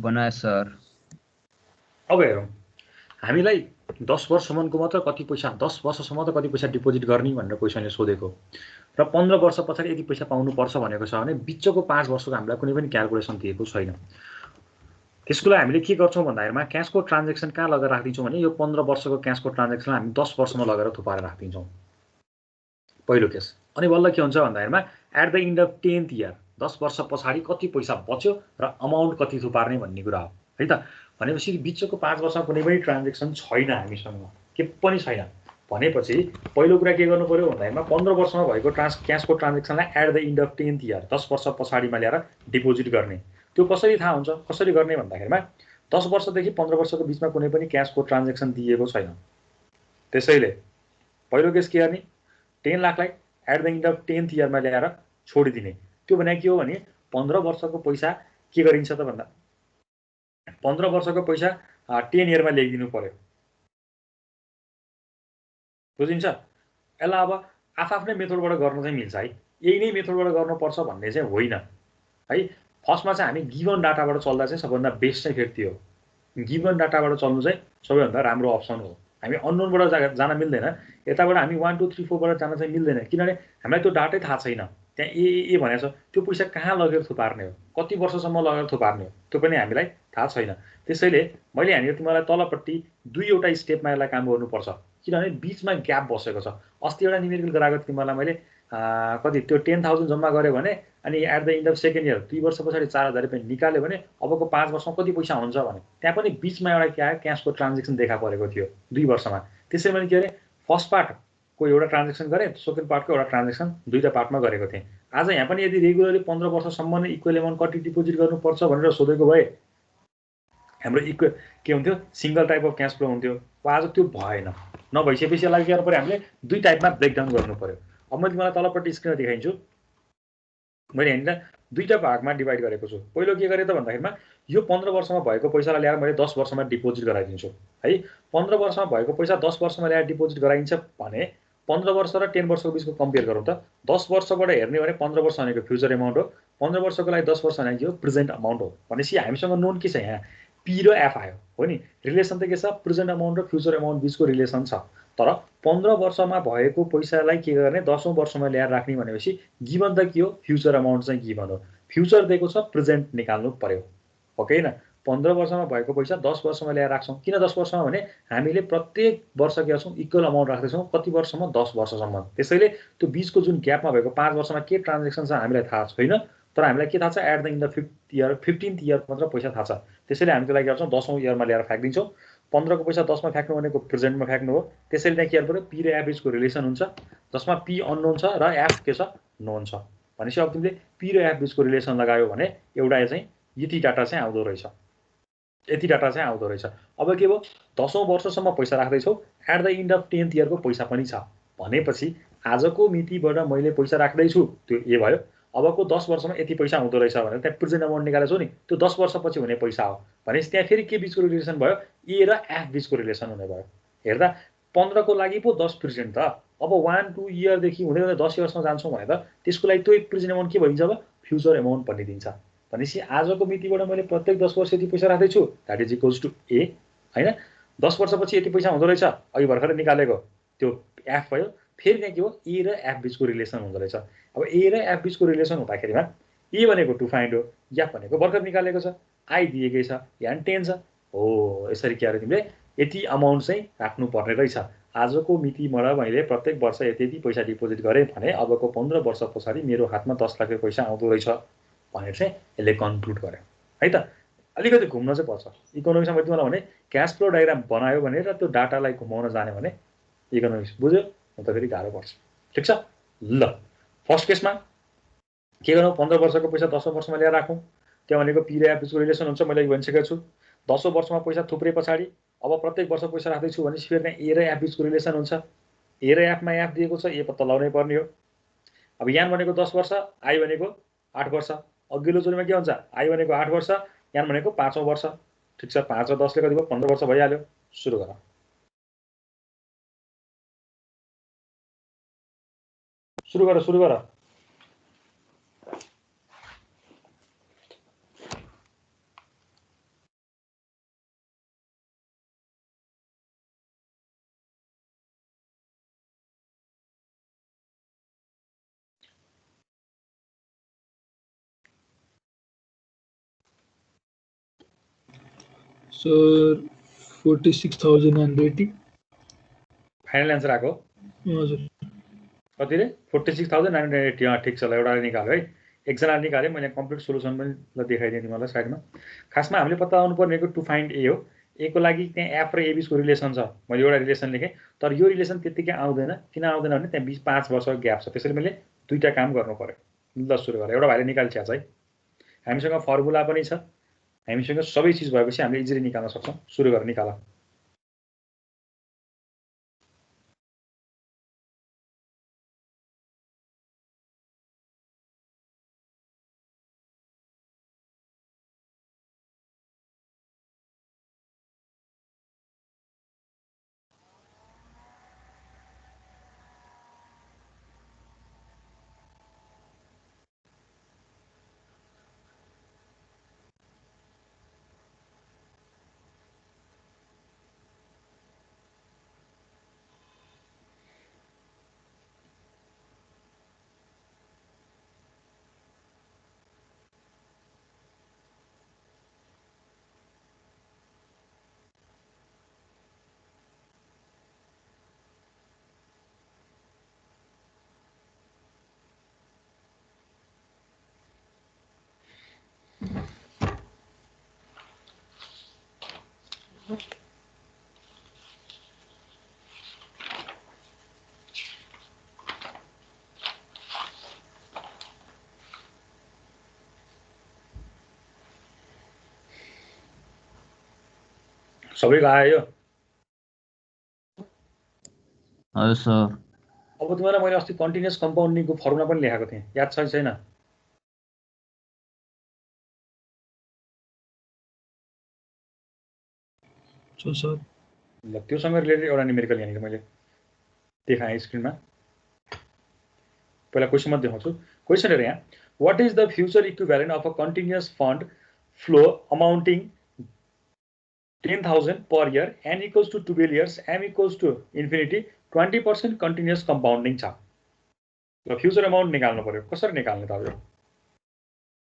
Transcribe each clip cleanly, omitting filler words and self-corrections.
बनाए सर। अब हेरौँ हामीलाई 10 वर्षसम्मको मात्र कति पैसा 10 वर्षसम्म त कति पैसा डिपोजिट गर्ने भनेर क्वेसनले सोधेको र 15 वर्ष पछाडि यति पैसा पाउनुपर्छ भनेको छ भने बिचको 5 वर्षको हामीलाई कुनै पनि क्यालकुलेसन दिएको छैन। त्यसको लागि हामीले के गर्छौँ भन्दाखेरिमा क्यासको ट्रान्जेक्सन कहाँ लगेर राखिदिन्छौँ भने यो 15 वर्षको क्यासको ट्रान्जेक्सनलाई हामी 10 वर्षमा लगेर थुपारेर राखिदिन्छौँ पहिलो केस। अनि बल्ल के हुन्छ भन्दाखेरिमा at the end of 10th year 10 वर्ष पछाडि कति पैसा बच्यो र अमाउन्ट कति थुपार्ने भन्ने कुरा हो है त। भनेपछि बिचको 5 वर्षमा कुनै पनि ट्रान्जेक्सन छैन हामीसँग, के पनि छैन। भनेपछि पहिलो कुरा के गर्नु पर्यो भन्दाखेरिमा 15 वर्षमा भएको क्यासको ट्रान्जेक्सनलाई at the end of 10th year 10 वर्ष पछाडिमा ल्याएर डिपोजिट गर्ने। त्यो कसरी थाहा हुन्छ, कसरी गर्ने भन्दाखेरिमा 10 वर्षदेखि 15 वर्षको बिचमा कुनै पनि क्यासको ट्रान्जेक्सन दिएको छैन। त्यसैले पहिलो केस के गर्ने, 10 लाखलाई at the end of 10th इयरमा ल्याएर छोडिदिने। त्यो भने के हो भने 15 वर्षको पैसा के गरिन्छ त भन्दा 15 वर्षको पैसा 10 इयरमा ल्याइदिनु पर्यो, बुझिन्छ। यसलाई अब आफ्नै मेथडबाट गर्न चाहिँ मिल्छ है, यही नै मेथडबाट गर्नुपर्छ भन्ने चाहिँ होइन है। फर्स्टमा चाहिँ हामी गिभन डाटाबाट चल्दा चाहिँ सबभन्दा बेस्ट चाहिँ फेरि त्यो हो। गिभन डाटाबाट चल्नु चाहिँ सबैभन्दा राम्रो अप्सन हो। हामी अननोनबाट जान मिल्दैन, यताबाट हामी 1 2 3 4 बाट जान चाहिँ मिल्दैन, किनभने हामीलाई त्यो डाटै थाहा छैन। त्यहाँ ए भनेको छ, त्यो पैसा कहाँ लगेर थुपार्ने हो, कति वर्षसम्म लगेर थुपार्ने हो, त्यो पनि हामीलाई थाहा छैन। त्यसैले मैले यहाँनिर तिमीलाई तलपट्टि 2 स्टेपमा यसलाई काम गर्नुपर्छ, किनभने बिचमा ग्याप बसेको छ। अस्ति एउटा न्युमेरिकल गराएको थिएँ तिमीलाई मैले, कति त्यो 10,000 जम्मा गऱ्यो भने अनि at the end of second year 2 वर्ष पछाडि 4,000 रुपियाँ निकाल्यो भने अबको 5 वर्षमा कति पैसा हुन्छ भने त्यहाँ पनि बिचमा एउटा क्या क्यासको ट्रान्जेक्सन देखा परेको थियो 2 वर्षमा। त्यसै मैले के अरे फर्स्ट पार्टको एउटा ट्रान्जेक्सन गरेँ, सेकेन्ड पार्टको एउटा ट्रान्जेक्सन दुईवटा पार्टमा गरेको थिएँ। आज यहाँ पनि यदि रेगुलरली 15 वर्षसम्म नै इक्वल एमाउन्ट कति डिपोजिट गर्नुपर्छ भनेर सोधेको भए हाम्रो इक्वल के हुन्थ्यो, single type of cash flow हुन्थ्यो। आज त्यो भएन, नभइसकेपछि यसलाई के गर्नु पर्यो, हामीले 2 टाइपमा ब्रेकडाउन गर्नु पर्यो। अब मैले तिमीलाई तलपट्टि स्क्रिनमा देखाइदिन्छु। मैले यहाँनिर 2टा भागमा डिभाइड गरेको छु। पहिलो के गरेँ त भन्दाखेरिमा यो 15 वर्षमा भएको पैसालाई ल्याएर मैले 10 वर्षमा डिपोजिट गराइदिन्छु है। 15 वर्षमा भएको पैसा 10 वर्षमा ल्याएर डिपोजिट गराइन्छ भने 15 वर्ष र 10 वर्षको बिचको कम्पेयर गरौँ त। 10 वर्षबाट हेर्ने हो भने 15 वर्ष भनेको फ्युचर एमाउन्ट हो, 15 वर्षको लागि 10 वर्ष भनेको प्रेजेन्ट अमाउन्ट हो। भनेपछि हामीसँग नोन के छ, यहाँ पी र एफ आयो हो नि। रिलेसन त के छ, प्रेजेन्ट अमाउन्ट र फ्युचर अमाउन्ट बिचको रिलेसन छ। तर 15 वर्षमा भएको पैसालाई के गर्ने 10औं वर्षमा ल्याएर राख्ने भनेपछि गिभन त के हो, फ्युचर अमाउन्ट चाहिँ गिभन हो। फ्युचर दिएको छ, प्रेजेन्ट निकाल्नु पर्यो, हो कि होइन। 15 वर्षमा भएको पैसा 10 वर्षमा ल्याएर राख्छौँ। किन 10 वर्षमा भने हामीले प्रत्येक वर्ष के गर्छौँ, इक्वल अमाउन्ट राख्दैछौँ। कति वर्षसम्म, 10 वर्षसम्म। त्यसैले त्यो बिचको जुन ग्यापमा भएको 5 वर्षमा के ट्रान्जेक्सन छ हामीलाई थाहा छैन, तर हामीलाई के थाहा छ, at the end of 15th year मात्र पैसा थाहा छ। त्यसैले हामी त्यसलाई के गर्छौँ, 10औं इयरमा ल्याएर फ्याँकिदिन्छौँ। 15 को पैसा 10 मा फ्याँक्नु भनेको प्रेजेन्टमा फ्याँक्नु हो। त्यसैले त्यहाँ के गर्नु पर्यो, पी र एफ बिचको रिलेसन हुन्छ, जसमा पी अननोन छ र एफ के छ, नोन छ। भनेपछि अब तिमीले पी र एफ बिचको रिलेसन लगायो भने एउटा चाहिँ यति डाटा चाहिँ आउँदो रहेछ, यति डाटा चाहिँ आउँदो रहेछ। अब के भयो, 10औं वर्षसम्म पैसा राख्दैछौ, at the end of 10th इयरको पैसा पनि छ भनेपछि आजको मितिबाट मैले पैसा राख्दैछु, त्यो ए भयो। अबको 10 वर्षमा यति पैसा आउँदो रहेछ भनेर त्यहाँ प्रेजेन्ट अमाउन्ट निकालेको छु नि, त्यो 10 वर्षपछि हुने पैसा हो। भनेपछि त्यहाँ फेरि के बिचको रिलेसन भयो, ए र एफ बिचको रिलेसन हुने भयो। हेर्दा 15 को लागि पो 10 प्रेजेन्ट त, अब 1 2 इयरदेखि हुँदै हुँदै 10 इयर्समा जान्छौँ भने त त्यसको लागि त्यो प्रेजेन्ट अमाउन्ट के भनिन्छ, अब फ्युचर अमाउन्ट भनिदिन्छ। भनेपछि आजको मितिबाट मैले प्रत्येक 10 वर्ष यति पैसा राख्दैछु, द्याट इज इक्वल्स टु ए होइन। 10 वर्षपछि यति पैसा हुँदो रहेछ, अघि भर्खरै निकालेको त्यो एफ भयो। फेरि त्यहाँ के हो, ए र एफ बिचको रिलेसन हुँदो रहेछ। अब ए र एफ बिचको रिलेसन हुँदाखेरिमा ए भनेको टु फाइन्ड हो, एफ भनेको भर्खर निकालेको छ, आई दिएकै छ, यहाँ 10 छ हो। यसरी के अरे तिमीले यति अमाउन्ट चाहिँ राख्नुपर्ने रहेछ। आजको मितिबाट मैले प्रत्येक वर्ष यति यति पैसा डिपोजिट गरेँ भने अबको 15 वर्ष पछाडि मेरो हातमा 10 लाख पैसा आउँदो रहेछ भनेर चाहिँ यसले कन्क्लुड गर्यो है त। अलिकति घुम्न चाहिँ पर्छ इकोनोमिक्समा। मैले तिमीलाई भने क्यास फ्लो डायग्राम बनायो भने र त्यो डाटालाई घुमाउन जाने भने इकोनोमिक्स बुझ्यो, म त फेरि गाह्रो पर्छ। ठिक छ ल। फर्स्ट केसमा के गरौँ, 15 वर्षको पैसा 10औं वर्षमा ल्याएर राखौँ। त्यहाँ भनेको पी र एफ बिचको रिलेसन हुन्छ, मैले भनिसकेको छु। 10औं वर्षमा पैसा थुप्रे पछाडि अब प्रत्येक वर्ष पैसा राख्दैछु भनेपछि फेरि त्यहाँ ए र एफ बिचको रिलेसन हुन्छ। ए र एफमा एफ दिएको छ, ए पत्ता लगाउनै पर्ने हो। अब यहाँ भनेको 10 वर्ष, आई भनेको 8 वर्ष। अघिल्लो जोडीमा के हुन्छ, आई भनेको 8 वर्ष, यहाँ भनेको 5औं वर्ष। ठिक छ, 5 र 10 ले कति भयो, 15 वर्ष भइहाल्यो। सुरु गर, सुरु गर, सुरु गर। सर 46,080. फाइनल एन्सर आएको हजुर कति रे 46,980 ठिक छ ल एउटाले निकाल्यो है एकजनाले निकाल्यो मैले कम्प्लिट सोलुसन पनि ल देखाइदिएँ तिमीलाई साइडमा खासमा हामीले पत्ता लगाउनु पर्नेको टु फाइन्ड ए हो ए को लागि त्यहाँ एफ र ए बिचको रिलेसन छ मैले एउटा रिलेसन लेखेँ तर यो रिलेसन त्यत्तिकै आउँदैन किन आउँदैन भने त्यहाँ 5 वर्षको ग्याप छ त्यसैले मैले दुईटा काम गर्नु पर्यो ल सुरु गरेँ एउटा भाइले निकाल्छ है हामीसँग फर्मुला पनि छ हामीसँग सबै चिज भएपछि हामीले इजिली निकाल्न सक्छौँ सुरु गरेर निकाल सबैको आयो हजुर सर अब तिमीलाई मैले अस्ति कन्टिन्युअस कम्पाउन्डिङको फर्मुला पनि लेखाएको थिएँ याद छ कि छैन सर ल त्योसँग रिलेटेड एउटा न्युमेरिकल यहाँनिर मैले देखाएँ स्क्रिनमा पहिला क्वेसनमा देखाउँछु क्वेसन हेर यहाँ what is the future equivalent of a continuous fund flow amounting 10,000 per year n equals to 12 years m equals to infinity 20% continuous compounding छ ल फ्युचर अमाउन्ट निकाल्नु पर्यो कसरी निकाल्ने त अब यो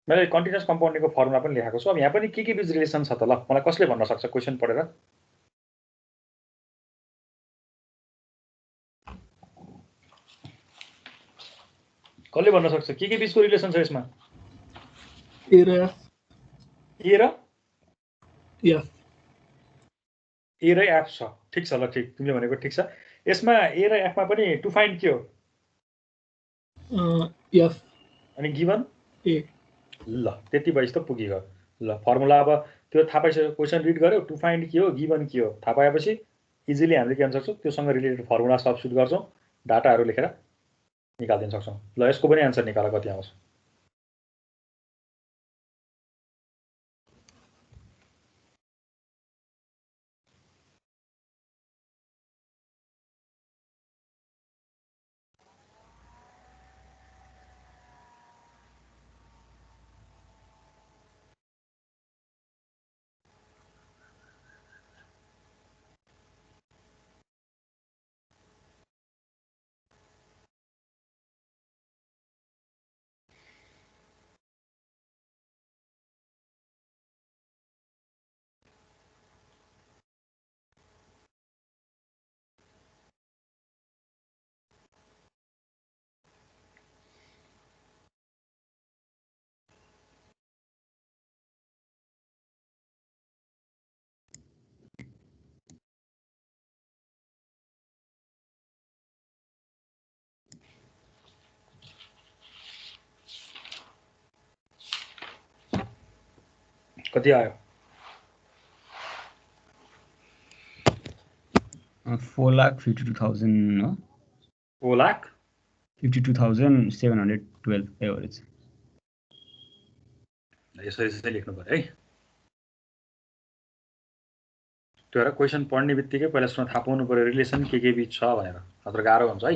मैले कन्टिन्युअस कम्पाउन्डिङको फर्मुला पनि लेखाएको छु अब यहाँ पनि के बीच रिलेसन छ त ल मलाई कसले भन्न सक्छ क्वेसन पढेर कसले भन्न सक्छ के बीचको रिलेसन छ यसमा ए र एफ ए र एफ छ ठिक छ ल ठिक तिमीले भनेको ठिक छ यसमा ए र एफमा पनि टु फाइन्ड के हो एफ अनि गिभन ए ल त्यति भएपछि त पुगिगयो ल फर्मुला अब त्यो थाहा पाइसक्यो क्वेसन रिड गर्यो टु फाइन्ड के हो गिभन के हो थाहा पाएपछि इजिली हामीले के गर्न सक्छौँ त्योसँग रिलेटेड फर्मुला सब्स्टिट्युट गर्छौँ डाटाहरू लेखेर निकालिदिन सक्छौँ ल यसको पनि एन्सर निकाल कति आउँछ कति आयो 4,52,000 हो 4,52,712 एभरेज यसरी लेख्नु पर्यो है त्यो र क्वेसन पढ्ने बित्तिकै पहिला सुन थाहा पाउनु पर्यो रिलेसन के बीच छ भनेर नत्र गाह्रो हुन्छ है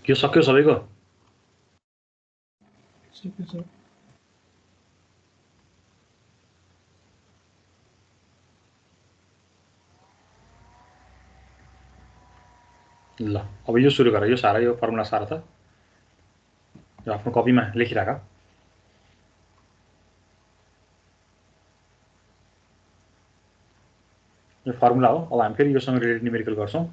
के सक्यो सबैको? सक्यो सर। ल अब यो सुरु गर, यो सारा, यो फर्मुला सारा त यो आफ्नो कपीमा लेखिराख। यो फर्मुला हो। अब हामी फेरि योसँग रिलेटेड न्युमेरिकल गर्छौँ।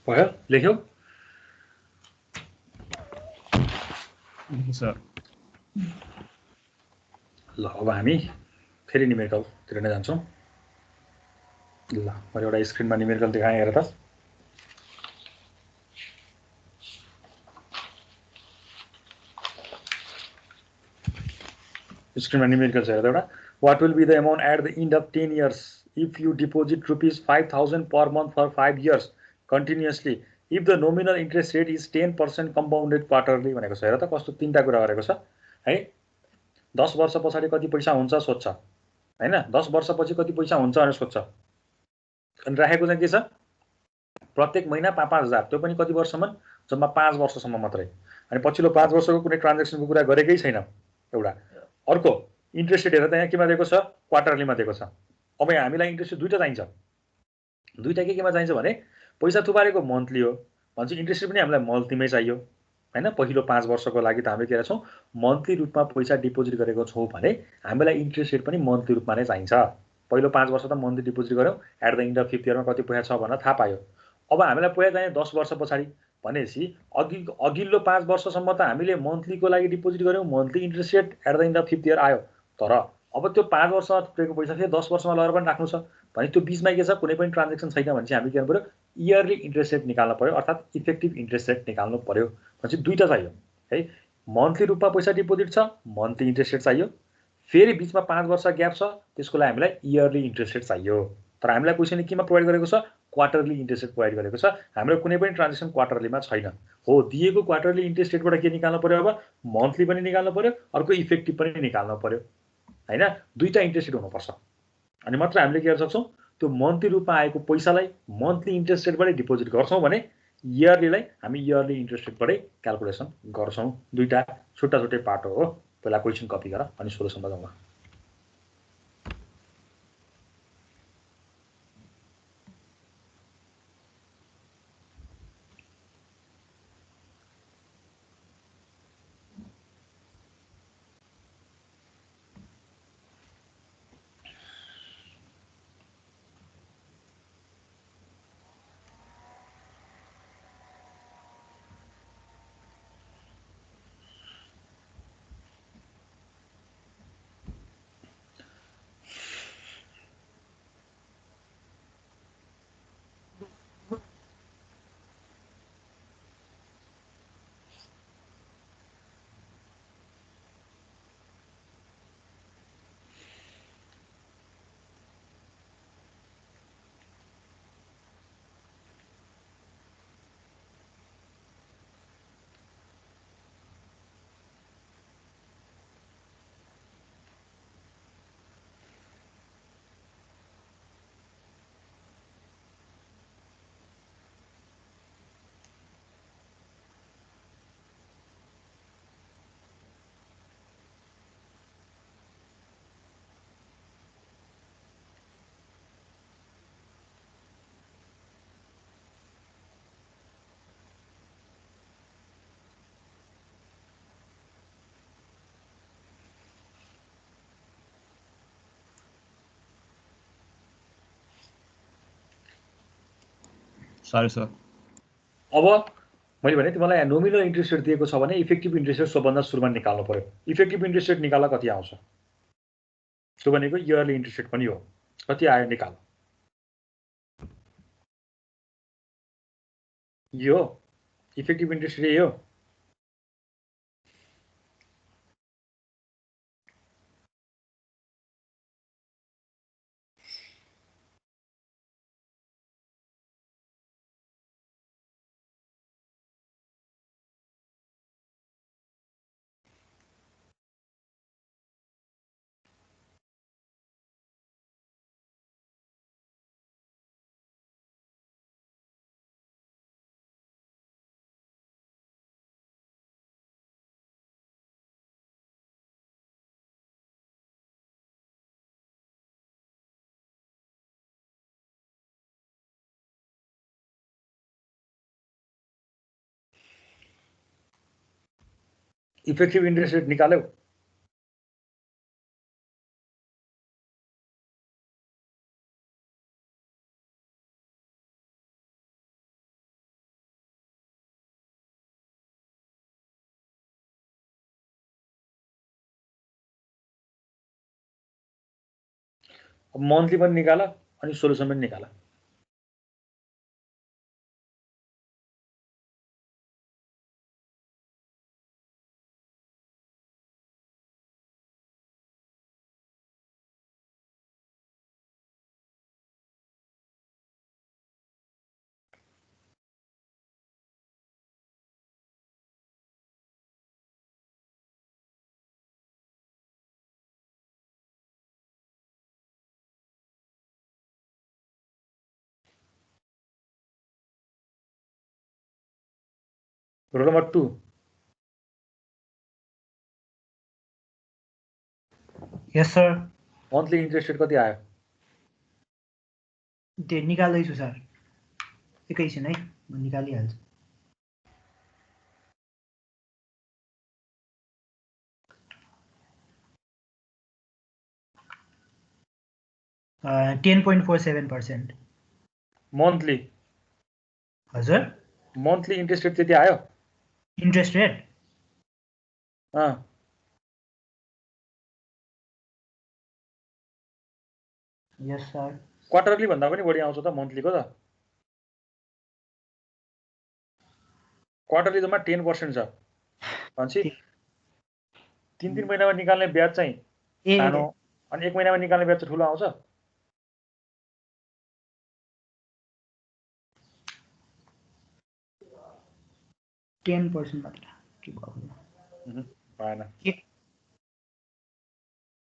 भयो? लेख्यौ? सर ल अब हामी फेरि न्युमेरिकलतिर नै जान्छौँ। ल मैले एउटा स्क्रिनमा न्युमेरिकल देखाएँ हेर त। स्क्रिनमा न्युमेरिकल छ हेर त एउटा। What will be the amount at the end of 10 years if you deposit ₹5,000 per month for 5 years continuously if the nominal interest rate is 10% compounded quarterly भनेको छ हेर त कस्तो तीनटा कुरा गरेको छ है। 10 वर्ष पछाडि कति पैसा हुन्छ सोध्छ हैन, 10 वर्षपछि कति पैसा हुन्छ भनेर सोध्छ। अनि राखेको चाहिँ के छ, प्रत्येक महिना 5,000, त्यो पनि कति वर्षसम्म, जम्मा 5 वर्षसम्म मात्रै। अनि पछिल्लो 5 वर्षको कुनै ट्रान्जेक्सनको कुरा गरेकै छैन एउटा। अर्को इन्ट्रेस्ट रेट हेर त यहाँ केमा दिएको छ, क्वार्टरलीमा दिएको छ। अब यहाँ हामीलाई इन्ट्रेस्ट रेट दुईटा चाहिन्छ। दुईटा केमा चाहिन्छ भने पैसा थुपारेको मन्थली हो भन्छ, इन्ट्रेस्ट रेट पनि हामीलाई मन्थलीमै चाहियो हैन। पहिलो 5 वर्षको लागि त हामीले के छौँ, मन्थली रूपमा पैसा डिपोजिट गरेको छौँ भने हामीलाई इन्ट्रेस्ट रेट पनि मन्थली रूपमा नै चाहिन्छ। पहिलो 5 वर्ष त मन्थली डिपोजिट गऱ्यौँ, at the end of 5th इयरमा कति पैसा छ भनेर थाहा पायो। अब हामीलाई पैसा चाहियो 10 वर्ष पछाडि भनेपछि अघिल्लो 5 वर्षसम्म त हामीले मन्थलीको लागि डिपोजिट गऱ्यौँ, monthly interest rate at the end of 5th year आयो। तर अब त्यो 5 वर्षमा थुप्रेको पैसा फेरि 10 वर्षमा लगेर पनि राख्नु छ भने त्यो बिचमा के छ, कुनै पनि ट्रान्जेक्सन छैन भने चाहिँ हामी के गर्नु पर्यो, इयरली इन्ट्रेस्ट रेट निकाल्नु पर्यो, अर्थात् इफेक्टिभ इन्ट्रेस्ट रेट निकाल्नु पर्यो। भनेपछि दुईटा चाहियो है, मन्थली रूपमा पैसा डिपोजिट छ, मन्थली इन्ट्रेस्ट रेट चाहियो, फेरि बिचमा 5 वर्ष ग्याप छ, त्यसको लागि हामीलाई इयरली इन्ट्रेस्ट रेट चाहियो। तर हामीलाई क्वेसनले केमा प्रोभाइड गरेको छ, क्वार्टरली इन्ट्रेस्ट रेट प्रोभाइड गरेको छ। हाम्रो कुनै पनि ट्रान्जेक्सन क्वार्टरलीमा छैन हो। दिएको क्वार्टरली इन्ट्रेस्ट रेटबाट के निकाल्नु पर्यो, अब मन्थली पनि निकाल्नु पर्यो, अर्को इफेक्टिभ पनि निकाल्नु पर्यो हैन। दुईटा इन्ट्रेस्ट रेट हुनुपर्छ अनि मात्र हामीले के गर्न सक्छौँ, त्यो मन्थली रूपमा आएको पैसालाई मन्थली इन्ट्रेस्ट रेटबाटै डिपोजिट गर्छौँ भने इयरलीलाई हामी इयरली इन्ट्रेस्ट रेटबाटै क्यालकुलेसन गर्छौँ। दुईटा छुट्टा छुट्टै पार्ट हो। पहिला क्वेसन कपी गर अनि सोलुसनमा जाउँ। Sorry sir. अब मैले भने तिमीलाई नोमिनल इन्ट्रेस्ट रेट दिएको छ भने इफेक्टिभ इन्ट्रेस्ट रेट सबभन्दा सुरुमा निकाल्नु पर्यो। इफेक्टिभ इन्ट्रेस्ट रेट निकाल्दा कति आउँछ, त्यो भनेको इयरली इन्ट्रेस्ट रेट पनि हो। कति आयो निकाल, यो इफेक्टिभ इन्ट्रेस्ट रेट हो। इफेक्टिभ इन्ट्रेस्ट रेट निकाल्यौ, अब मन्थली पनि निकाल अनि सोल्युसन पनि निकाल। रोल नम्बर 2 यस सर। मन्थली इन्ट्रेस्ट रेट कति आयो? त्यो निकाल्दैछु सर, एकैछिन है, म निकालिहाल्छु। टेन 10.47%। मन्थली हजुर, मन्थली इन्ट्रेस्ट रेट त्यति आयो? इन्ट्रेस्ट रेट यस सर। क्वार्टरली भन्दा पनि बढी आउँछ त मन्थलीको त। क्वार्टरली जम्मा 10% छ भन्छ। 3 महिनामा निकाल्ने ब्याज चाहिँ सानो अनि 1 महिनामा निकाल्ने ब्याज चाहिँ ठुलो आउँछ। भएन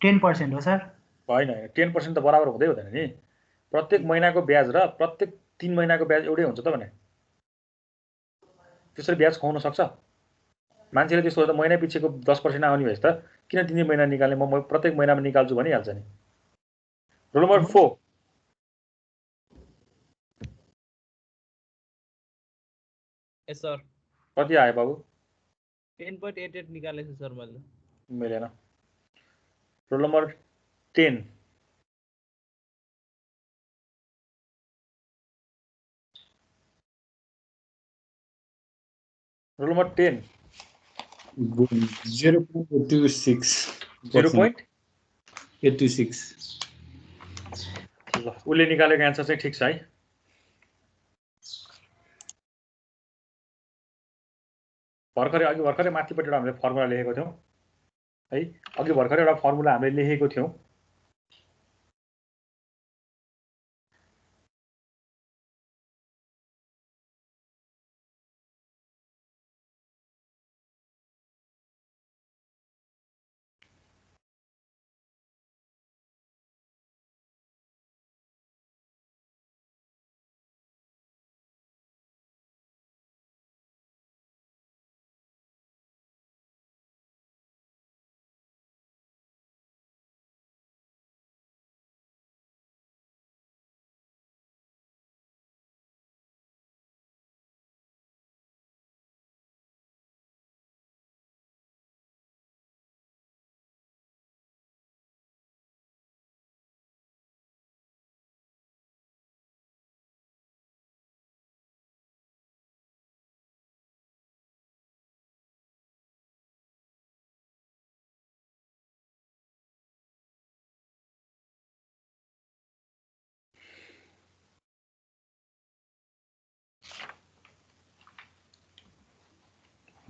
10% हो सर? होइन, 10% त बराबर हुँदै हुँदैन नि। प्रत्येक महिनाको ब्याज र प्रत्येक 3 महिनाको ब्याज एउटै हुन्छ त भने त्यसरी ब्याज खुवाउन सक्छ मान्छेले। त्यसो त महिना पछिको 10% आउने भएछ त किन 3 महिना निकाल्ने, म प्रत्येक महिनामा निकाल्छु भनिहाल्छ नि। रोल नम्बर 4 यस सर। कति आयो बाबु? 10.88 निकालेछु सर मैले। मिलेन। रोल नम्बर 10 रोल नम्बर 10 0.86 0.86 ल उसले निकालेको एन्सर चाहिँ ठिक छ है। भर्खरै माथिपट्टि एउटा हामीले फर्मुला लेखेको थियौँ है। अघि भर्खरै एउटा फर्मुला हामीले लेखेको थियौँ।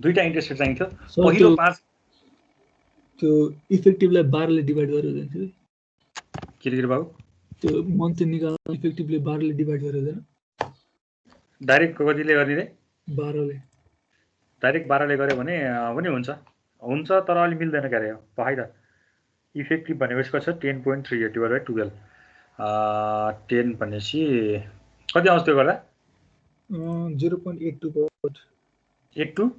दुईटा इन्ट्रेस्ट रेट चाहिन्थ्यो। पहिलो 5 त्यो इफेक्टिभलाई 12 ले डिभाइड गरेर दिन्थ्यो के बाबु? त्यो मन्थली निकाल्दा इफेक्टिभले 12 ले डिभाइड गरेर दिदैन? डाइरेक्ट कतिले गर्ने रे? 12 ले। डाइरेक्ट 12 ले गर्यो भने पनि हुन्छ तर अलि मिल्दैन के अरे पहाइ त। इफेक्टिभ भनेपछि कति छ? 10.38 डिभाइड बाइ 12 10 भनेपछि कति आउँछ त्यो गर्दा? 0.82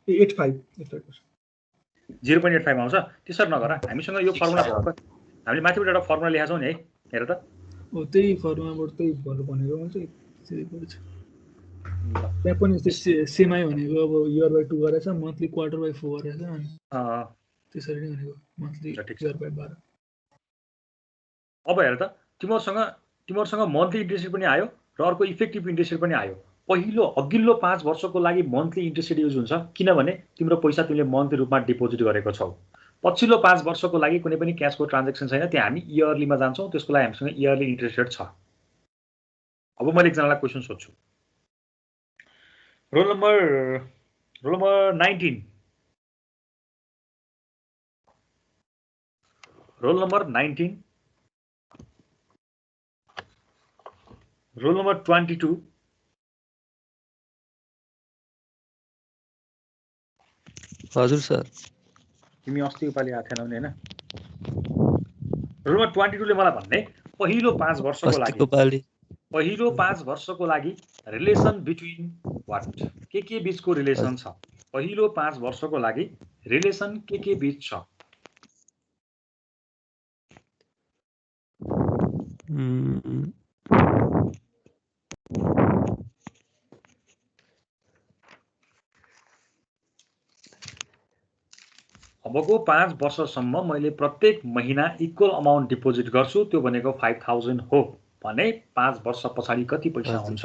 85 0.85 आउँछ। त्यसरी नगर। हामीसँग यो फर्मुला हामीले माथिबाट एउटा फर्मुला लेखेका छौँ नि है। हेर त। त्यही फर्मुलाबाट त्यही भनेको हुन्छ त्यसरी गर्छ। त्यहाँ पनि सेमाई भनेको अब इयर बाइ 2 गरेछ, मन्थली क्वार्टर बाइ 4 गरेछ अनि त्यसरी नै भनेको मन्थली इयर बाइ 12। अब हेर त, तिमीहरुसँग मन्थली इन्ट्रेस्ट रेट पनि आयो र अर्को इफेक्टिभ इन्ट्रेस्ट रेट पनि आयो। अघिल्लो 5 वर्षको लागि मन्थली इन्ट्रेस्ट रेट युज हुन्छ किनभने तिम्रो पैसा तिमीले मन्थली रूपमा डिपोजिट गरेको छौ। पछिल्लो 5 वर्षको लागि कुनै पनि क्याशको ट्रान्जेक्सन छैन, त्यहाँ हामी इयरलीमा जान्छौँ, त्यसको लागि हामीसँग इयरली इन्ट्रेस्ट रेट छ। अब मैले एकजनालाई क्वेसन सोध्छु। Roll number 19, roll number 19, roll number 22, हजुर सर। तिमी अस्ति उपालि आएको थिएनौ नि हैन? रोल नम्बर 22 ले मलाई भन्ने पहिलो 5 वर्षको लागि रिलेसन बिट्विन व्हाट, के बीचको रिलेसन छ? पहिलो 5 वर्षको लागि रिलेसन के बीच छ? अबको 5 वर्षसम्म मैले प्रत्येक महिना इक्वल अमाउन्ट डिपोजिट गर्छु, त्यो भनेको 5000 हो भने 5 वर्ष पछाडि कति पैसा हुन्छ?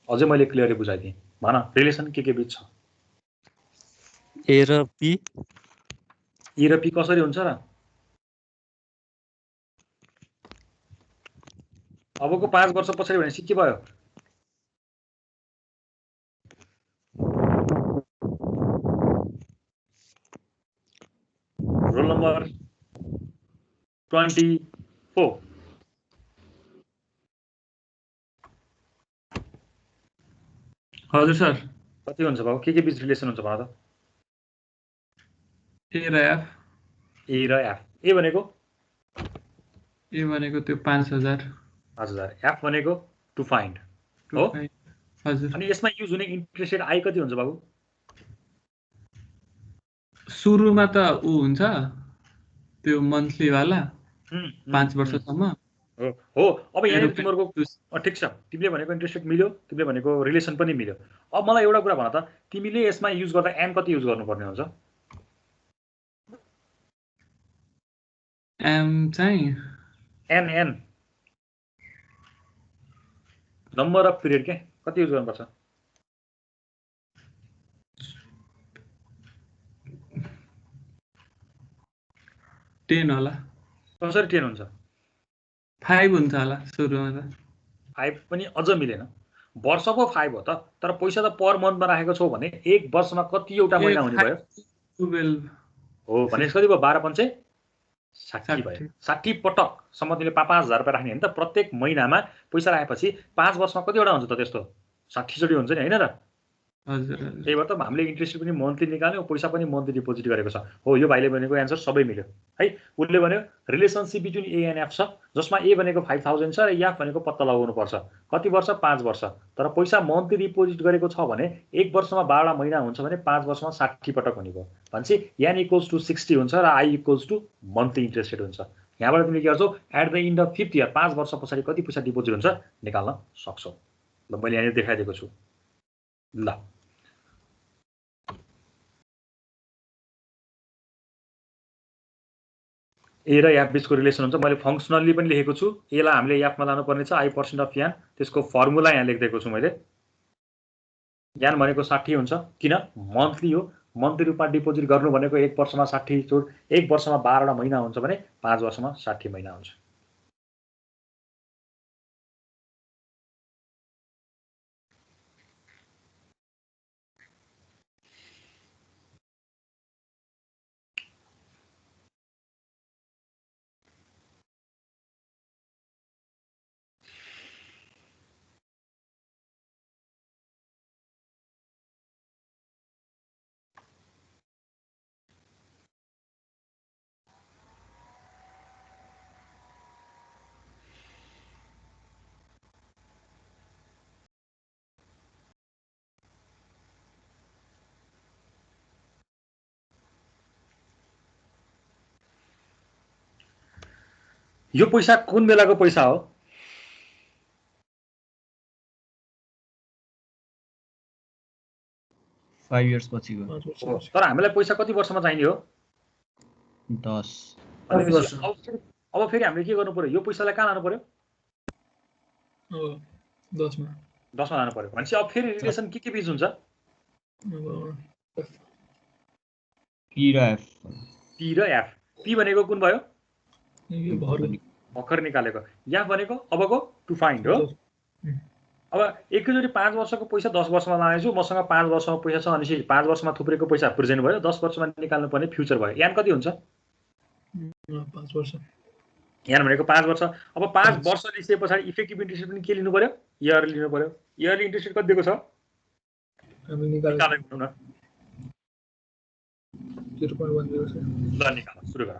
अझै मैले क्लियरली बुझाइदिएँ। भन रिलेसन के बीच छ? ए र पी। ए र पी कसरी हुन्छ र? अबको 5 वर्ष पछाडि भनेपछि के भयो? रोल नम्बर 24, हजुर सर। कति हुन्छ बाबु? के बीच रिलेसन हुन्छ भन त? ए र एफ। ए र एफ। ए भनेको त्यो 5000, एफ भनेको टु फाइन्ड हो। हजुर। अनि यसमा युज हुने इन्ट्रेस्ट रेट आई कति हुन्छ बाबु? सुरुमा त उ हुन्छ त्यो मन्थली वाला 5 वर्षसम्म हो। अब यहाँ तिमीहरूको ठिक छ, तिमीले भनेको इन्ट्रेस्ट रेट मिल्यो, तिमीले भनेको रिलेसन पनि मिल्यो। अब मलाई एउटा कुरा भन त, तिमीले यसमा युज गर्दा एन कति युज गर्नुपर्ने हुन्छ? एम चाहिँ एन नम्बर अफ पिरियड के कति युज गर्नुपर्छ? 10 होला। कसरी 10 हुन्छ? 5 हुन्छ होला सुरुमा त। 5 पनि अझ मिलेन। वर्षको 5 हो त, तर पैसा त पर मन्थमा राखेको छौ भने एक वर्षमा कति एउटा महिना हुने भयो? 12 हो भने कति भयो? 12 पंचे 60 भयो। 60 पटकसम्म तिमीले 5,000 रुपियाँ राख्ने होइन त। प्रत्येक महिनामा पैसा राखेपछि 5 वर्षमा कतिवटा हुन्छ त? त्यस्तो 60 चोटि हुन्छ नि हैन र? हजुर। त्यही भएर त हामीले इन्ट्रेस्ट पनि मन्थली निकाल्यौँ, पैसा पनि मन्थली डिपोजिट गरेको छ। हो, यो भाइले भनेको एन्सर सबै मिल्यो है। उसले भन्यो relationship between A and F छ, जसमा ए भनेको 5000 छ र एफ भनेको पत्ता लगाउनु पर्छ कति वर्ष? 5 वर्ष। तर पैसा मन्थली डिपोजिट गरेको छ भने एक वर्षमा 12 महिना हुन्छ भने 5 वर्षमा 60 पटक हुने भयो भनेपछि एन इक्वल्स टु 60 हुन्छ र I equals to monthly interest rate हुन्छ। यहाँबाट तिमीले के गर्छौ? At the end of 5th year 5 वर्ष पछाडि कति पैसा डिपोजिट हुन्छ निकाल्न सक्छौ। ल मैले यहाँ देखाइदिएको छु। ल ए र एफ बीचको रिलेसन हुन्छ। मैले फङ्सनल्ली पनि लेखेको छु। एलाई हामीले एफमा लानुपर्ने छ, आई पर्सेन्ट अफ यान। त्यसको फर्मुला यहाँ लेखिदिएको छु मैले। यान भनेको 60 हुन्छ, किन? मन्थली हो। मन्थली रूपमा डिपोजिट गर्नु भनेको एक वर्षमा 60 चोट, एक वर्षमा 12 महिना हुन्छ भने 5 वर्षमा 60 महिना हुन्छ। यो पैसा कुन बेलाको पैसा हो? फाइभ इयर्स पछिको। तर हामीलाई पैसा कति वर्षमा चाहिने हो? 10 वर्ष। अब फेरि हामीले के गर्नु पर्यो? यो पैसालाई कहाँ लानु पर्यो? 10 मा लानु पर्यो भनेपछि अब फेरि रिलेसन के बीच हुन्छ? पी र एफ। पी भनेको कुन भयो? यो भर्खर निकालेको। एफ भनेको अबको टु फाइन्ड हो। अब एकैचोटि 5 वर्षको पैसा 10 वर्षमा लगाएछु, मसँग 5 वर्षमा पैसा छ, अनि 5 वर्षमा थुप्रेको पैसा प्रेजेन्ट भयो, 10 वर्षमा निकाल्नु पर्ने फ्युचर भयो। यान कति हुन्छ? 5 वर्ष। यान भनेको 5 वर्ष। अब 5 वर्ष लिइसके पछाडि इफेक्टिभ इन्ट्रेस्ट पनि के लिनु पर्यो? इयरली लिनु पर्यो। इयरली इन्ट्रेस्ट रेट कति दिएको छ? हामी निकाल्नु न 0.10 छ। ल निकाल्नु सुरु गर।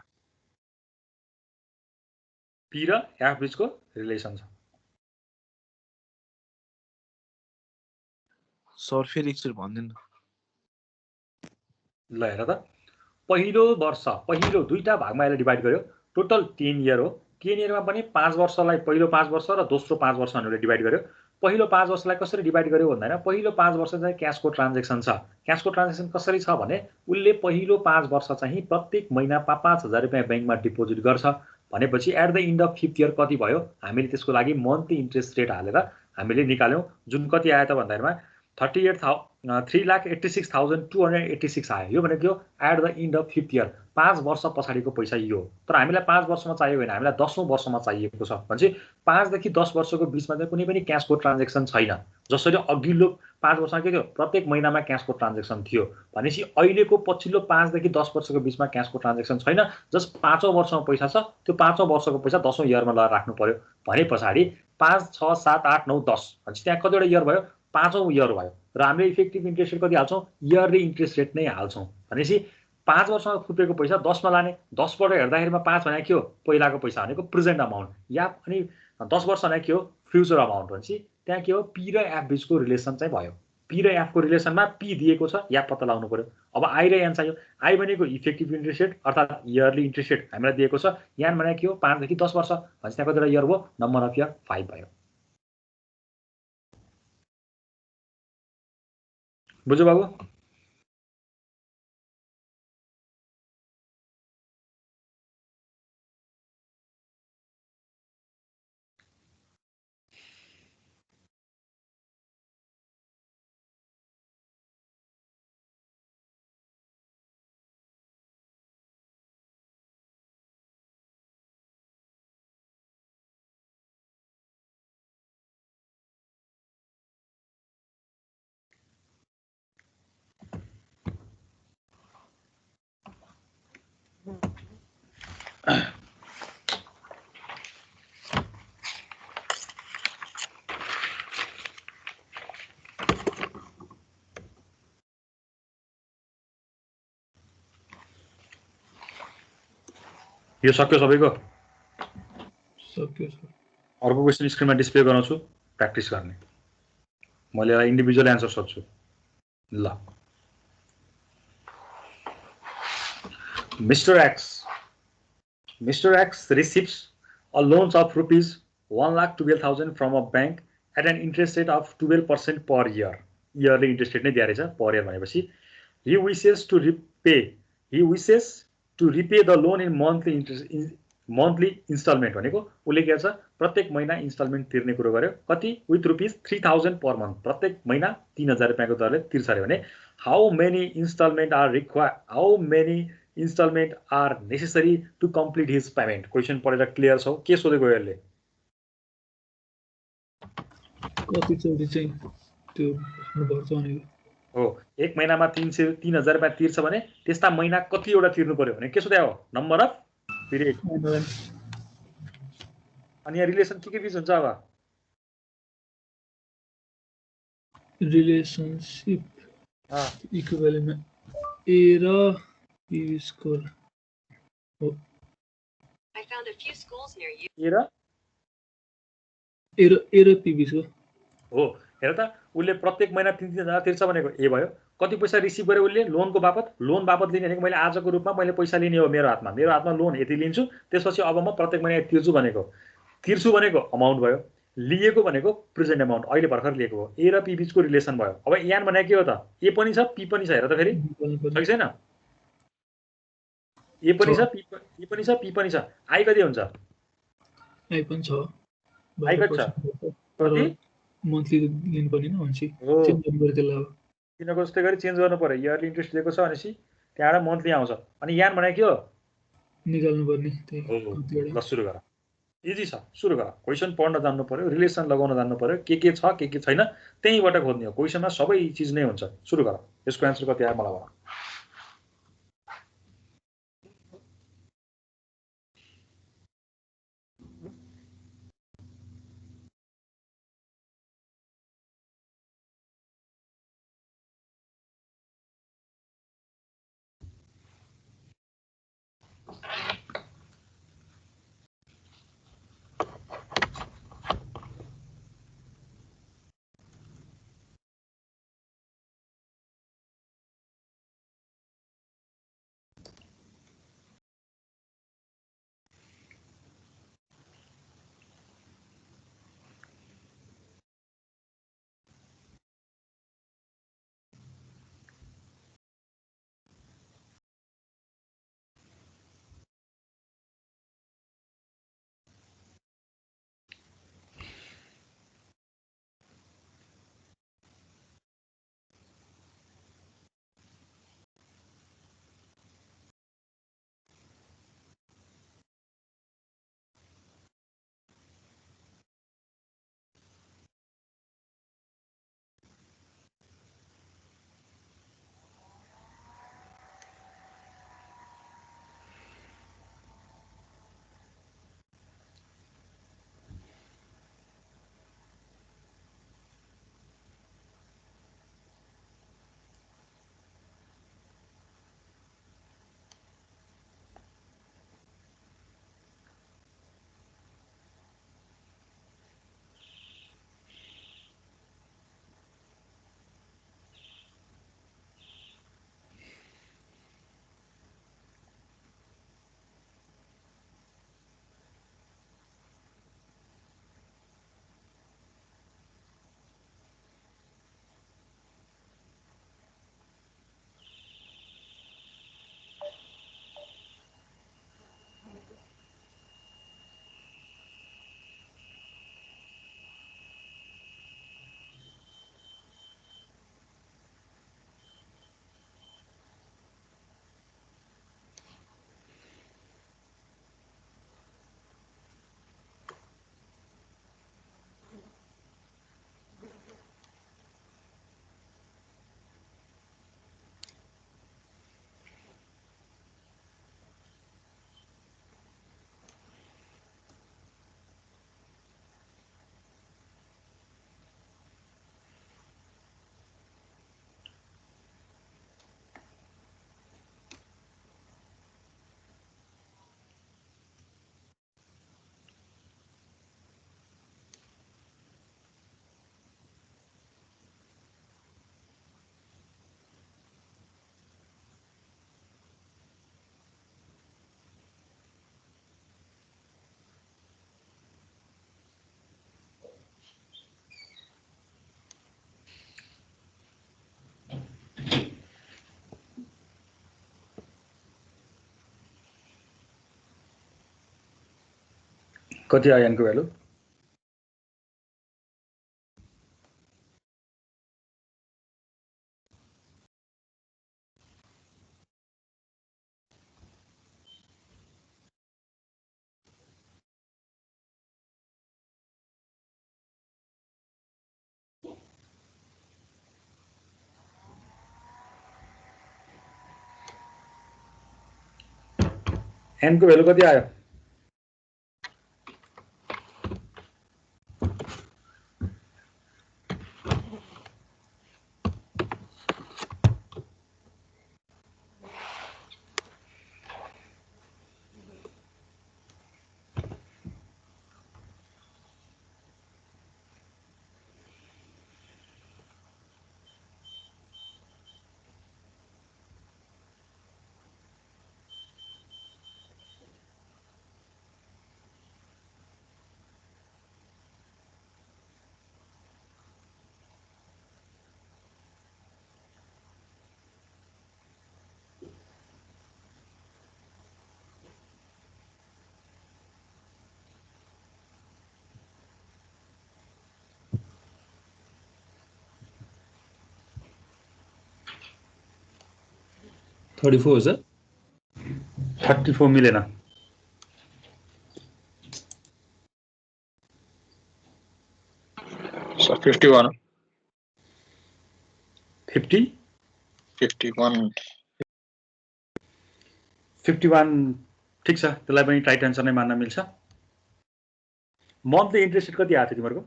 पी र एफ बीचको रिलेसन छ। सर फेरि एकचोटि भन्दैन। ल हेर त, पहिलो वर्ष, पहिलो दुईटा भागमा यसले डिभाइड गर्यो, टोटल 10 इयर हो। 10 इयरमा पनि 5 वर्षलाई पहिलो 5 वर्ष र दोस्रो 5 वर्ष भनेर डिभाइड गर्यो। पहिलो 5 वर्षलाई कसरी डिभाइड गर्यो भन्दैन, पहिलो 5 वर्ष चाहिँ क्याशको ट्रान्जेक्सन छ। क्याशको ट्रान्जेक्सन कसरी छ भने उसले पहिलो 5 वर्ष चाहिँ प्रत्येक महिना 5,000 रुपियाँ ब्याङ्कमा डिपोजिट गर्छ। भनेपछि at the end of 5th year कति भयो? हामीले त्यसको लागि मन्थली इन्ट्रेस्ट रेट हालेर हामीले निकाल्यौँ, जुन कति आयो त भन्दाखेरिमा 3,86,286 आयो। यो भनेको at the end of 5th year, 5 वर्ष पछाडिको पैसा यो। तर हामीलाई 5 वर्षमा चाहियो भने हामीलाई 10औं वर्षमा चाहिएको छ। भनेपछि 5 देखि 10 वर्षको बिचमा चाहिँ कुनै पनि क्याशको ट्रान्जेक्सन छैन। जसरी अघिल्लो 5 वर्षमा के थियो, प्रत्येक महिनामा क्याशको ट्रान्जेक्सन थियो। भनेपछि अहिलेको पछिल्लो 5 देखि 10 वर्षको बिचमा क्याशको ट्रान्जेक्सन छैन। जस 5औं वर्षमा पैसा छ, त्यो 5औं वर्षको पैसा 10औं इयरमा लगाएर राख्नु पर्यो। भने पछाडि 5, 6, 7, 8, 9, 10 भनेपछि त्यहाँ कतिवटा इयर भयो? 5औं इयर भयो। र हामीले इफेक्टिभ इन्ट्रेस्ट रेट कति हाल्छौँ? इयरली इन्ट्रेस्ट रेट नै हाल्छौँ। भनेपछि 5 वर्षमा थुप्रेको पैसा 10 मा लाने। 10 बाट हेर्दाखेरिमा 5 भनेको के हो? पहिलाको पैसा भनेको प्रेजेन्ट अमाउन्ट। या अनि 10 वर्ष भनेको के हो? Future amount. भनेपछि त्यहाँ के हो? पी र एफ बीचको रिलेसन चाहिँ भयो। पी र एफ को रिलेसनमा पी दिएको छ, या पत्ता लगाउनु पर्यो। अब आई र एन चाहियो। आई भनेको इफेक्टिभ इन्ट्रेस्ट रेट अर्थात् इयरली इन्ट्रेस्ट रेट हामीलाई दिएको छ। यान भनेको के हो? 5 देखि 10 वर्ष। भनेपछि त्यहाँ कतिवटा इयर भयो? नम्बर अफ इयर 5 भयो। बुझ्यो बाबु? यो सक्यो सबैको? सक्यो सर। अर्को क्वेसन स्क्रिनमा डिस्प्ले गराउँछु, प्र्याक्टिस गर्ने। मैले इन्डिभिजुअल एन्सर सोध्छु। ल, Mr. X receives a loan of rupees 1,12,000 from a bank at an interest rate of 12% per year. Yearly interest rate नै दिएको रहेछ per year भनेपछि he wishes to repay the loan in monthly installment भनेको उसले के गर्छ? प्रत्येक महिना इन्स्टलमेन्ट तिर्ने कुरो गर्यो। कति? With rupees 3,000 per month. प्रत्येक महिना 3,000 रुपियाँको दरले तिर्छ अरे भने how many instalment are necessary to complete his payment? Question पढेर क्लियर छ? के सोधेको यसले? कतिचोटि चाहिँ त्यो भर्छ भनेको हो। एक महिनामा 3,000 रुपियाँ तिर्छ भने त्यस्ता महिना कतिवटा तिर्नु पर्यो भने के सोध्या हो? Number of period. अनि यहाँ रिलेसन के बीच हुन्छ? अब रिलेसनशिप इक्विभ्यालेन्टमा ए र पी स्कोर हो। ए र पी बीचको हो। हेर त, उसले प्रत्येक महिना 3,000 तिर्छ भनेको ए भयो। कति पैसा रिसिभ गर्यो उसले? लोनको बापत। लोन बापत लिने भनेको मैले आजको रूपमा मैले पैसा लिने हो मेरो हातमा लोन यति लिन्छु, त्यसपछि अब म प्रत्येक महिना तिर्छु भनेको अमाउन्ट भयो। लिएको भनेको प्रेजेन्ट अमाउन्ट, अहिले भर्खर लिएको हो। ए र पी बीचको रिलेसन भयो। अब यान भनेको के हो त? ए पनि छ, पी पनि छ। हेर त फेरि, सही छैन? ए पनि छ, पी पनि छ। आई कति हुन्छ? आई पनि छ। आई कति छ? मन्थली लिनु पर्ने न हुन्छ। चेन्ज गर्नु पर्यो त्यसलाई। अब किनको जस्तै गरी चेन्ज गर्नु पर्यो। इयरली इन्ट्रेस्ट दिएको छ भनेपछि त्यहाँबाट मन्थली आउँछ। अनि यान भनेको के हो? निकाल्नु पर्ने त्यही हो कतिवटा ल सुरु गर इजी छ सुरु गर क्वेसन पढ्न जान्नु पर्यो रिलेसन लगाउन जान्नु पर्यो के छ के छैन त्यहीँबाट खोज्ने हो क्वेसनमा सबै चिज नै हुन्छ सुरु गर यसको एन्सर कति आयो मलाई भन कति आयो एनको भ्यालु एनको भ्यालु कति आयो $34,000 34 मिलेन। सर 51 51 ठिक छ, त्यसलाई पनि टाइट एन्सर नै मान्न मिल्छ। मन्थली इन्ट्रेस्ट रेट कति आएको थियो तिमीहरूको?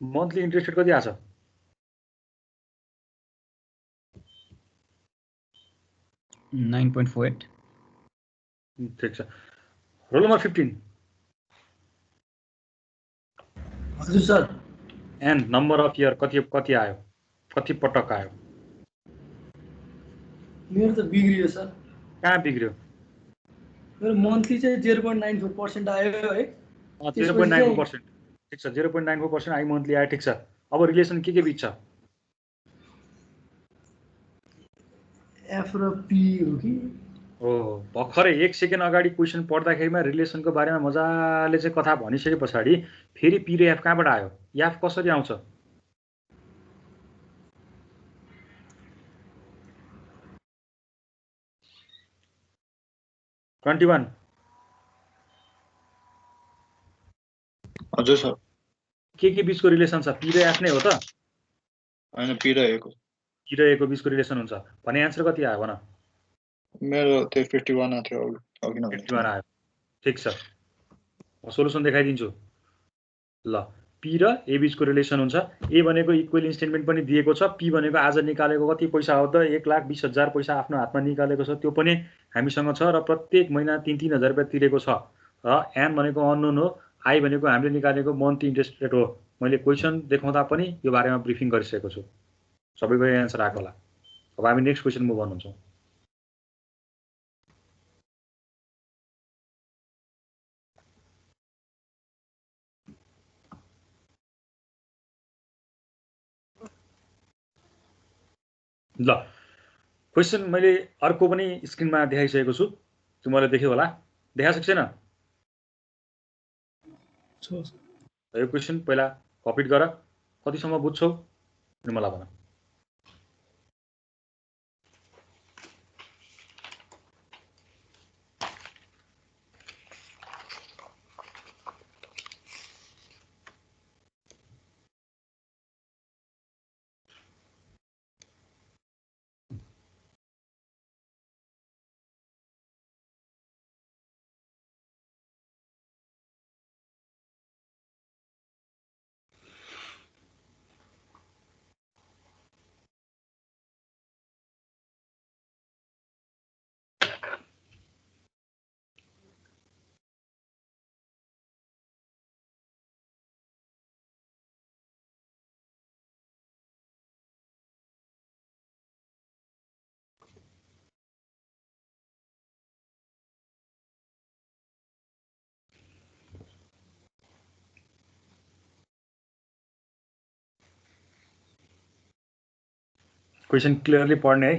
मन्थली इन्ट्रेस्ट रेट कति आछ? $9.48 ठिक छ। रोल नम्बर 15 हजुर sir. And number of year कति आयो, कति पटक आयो? मेरो त बिग्रियो सर। कहाँ बिग्रियो? मेरो मन्थली चाहिँ 0.94% आयो है। 0.94%। ठिक छ, 0.94% आई मन्थली आयो। ठिक छ, अब रिलेसन के बिच छ? एफ र पी हो कि? हो, भर्खरै 1 सेकेन्ड अगाडि क्वेसन पढ्दाखेरिमा रिलेसनको बारेमा मजाले चाहिँ कथा भनिसके पछाडि फेरि पी र एफ कहाँबाट आयो? एफ कसरी आउँछ? हजुर सर। के बिचको रिलेसन छ? पी र एफ नै हो त? हैन, पी र ए को बिचको रिलेसन हुन्छ भने एन्सर कति आयो भन? मेरो त्यो 51 थियो अघि न 51 आयो। ठिक छ, म सोलुसन देखाइदिन्छु। ल, पी र ए बिचको रिलेसन हुन्छ। ए भनेको इक्वल इन्स्टेटमेन्ट पनि दिएको छ, पी भनेको आज निकालेको कति पैसा हो त? 1,20,000 पैसा आफ्नो हातमा निकालेको छ, त्यो पनि हामीसँग छ र प्रत्येक महिना 3,000 रुपियाँ तिरेको छ। र एन भनेको अननोन हो, आई भनेको हामीले निकालेको मन्थली इन्ट्रेस्ट रेट हो। मैले क्वेसन देखाउँदा पनि यो बारेमा ब्रिफिङ गरिसकेको छु, सबैको एन्सर आएको होला। अब हामी नेक्स्ट क्वेसन मुभ गर्छौँ। ल, क्वेसन मैले अर्को पनि स्क्रिनमा देखाइसकेको छु, तिमीले देख्यौ होला। देखाएको छैन? यो क्वेसन पहिला कपी गर, कतिसम्म बुझ्छौ अनि मलाई भन। क्वेसन क्लियरली पढ्ने है,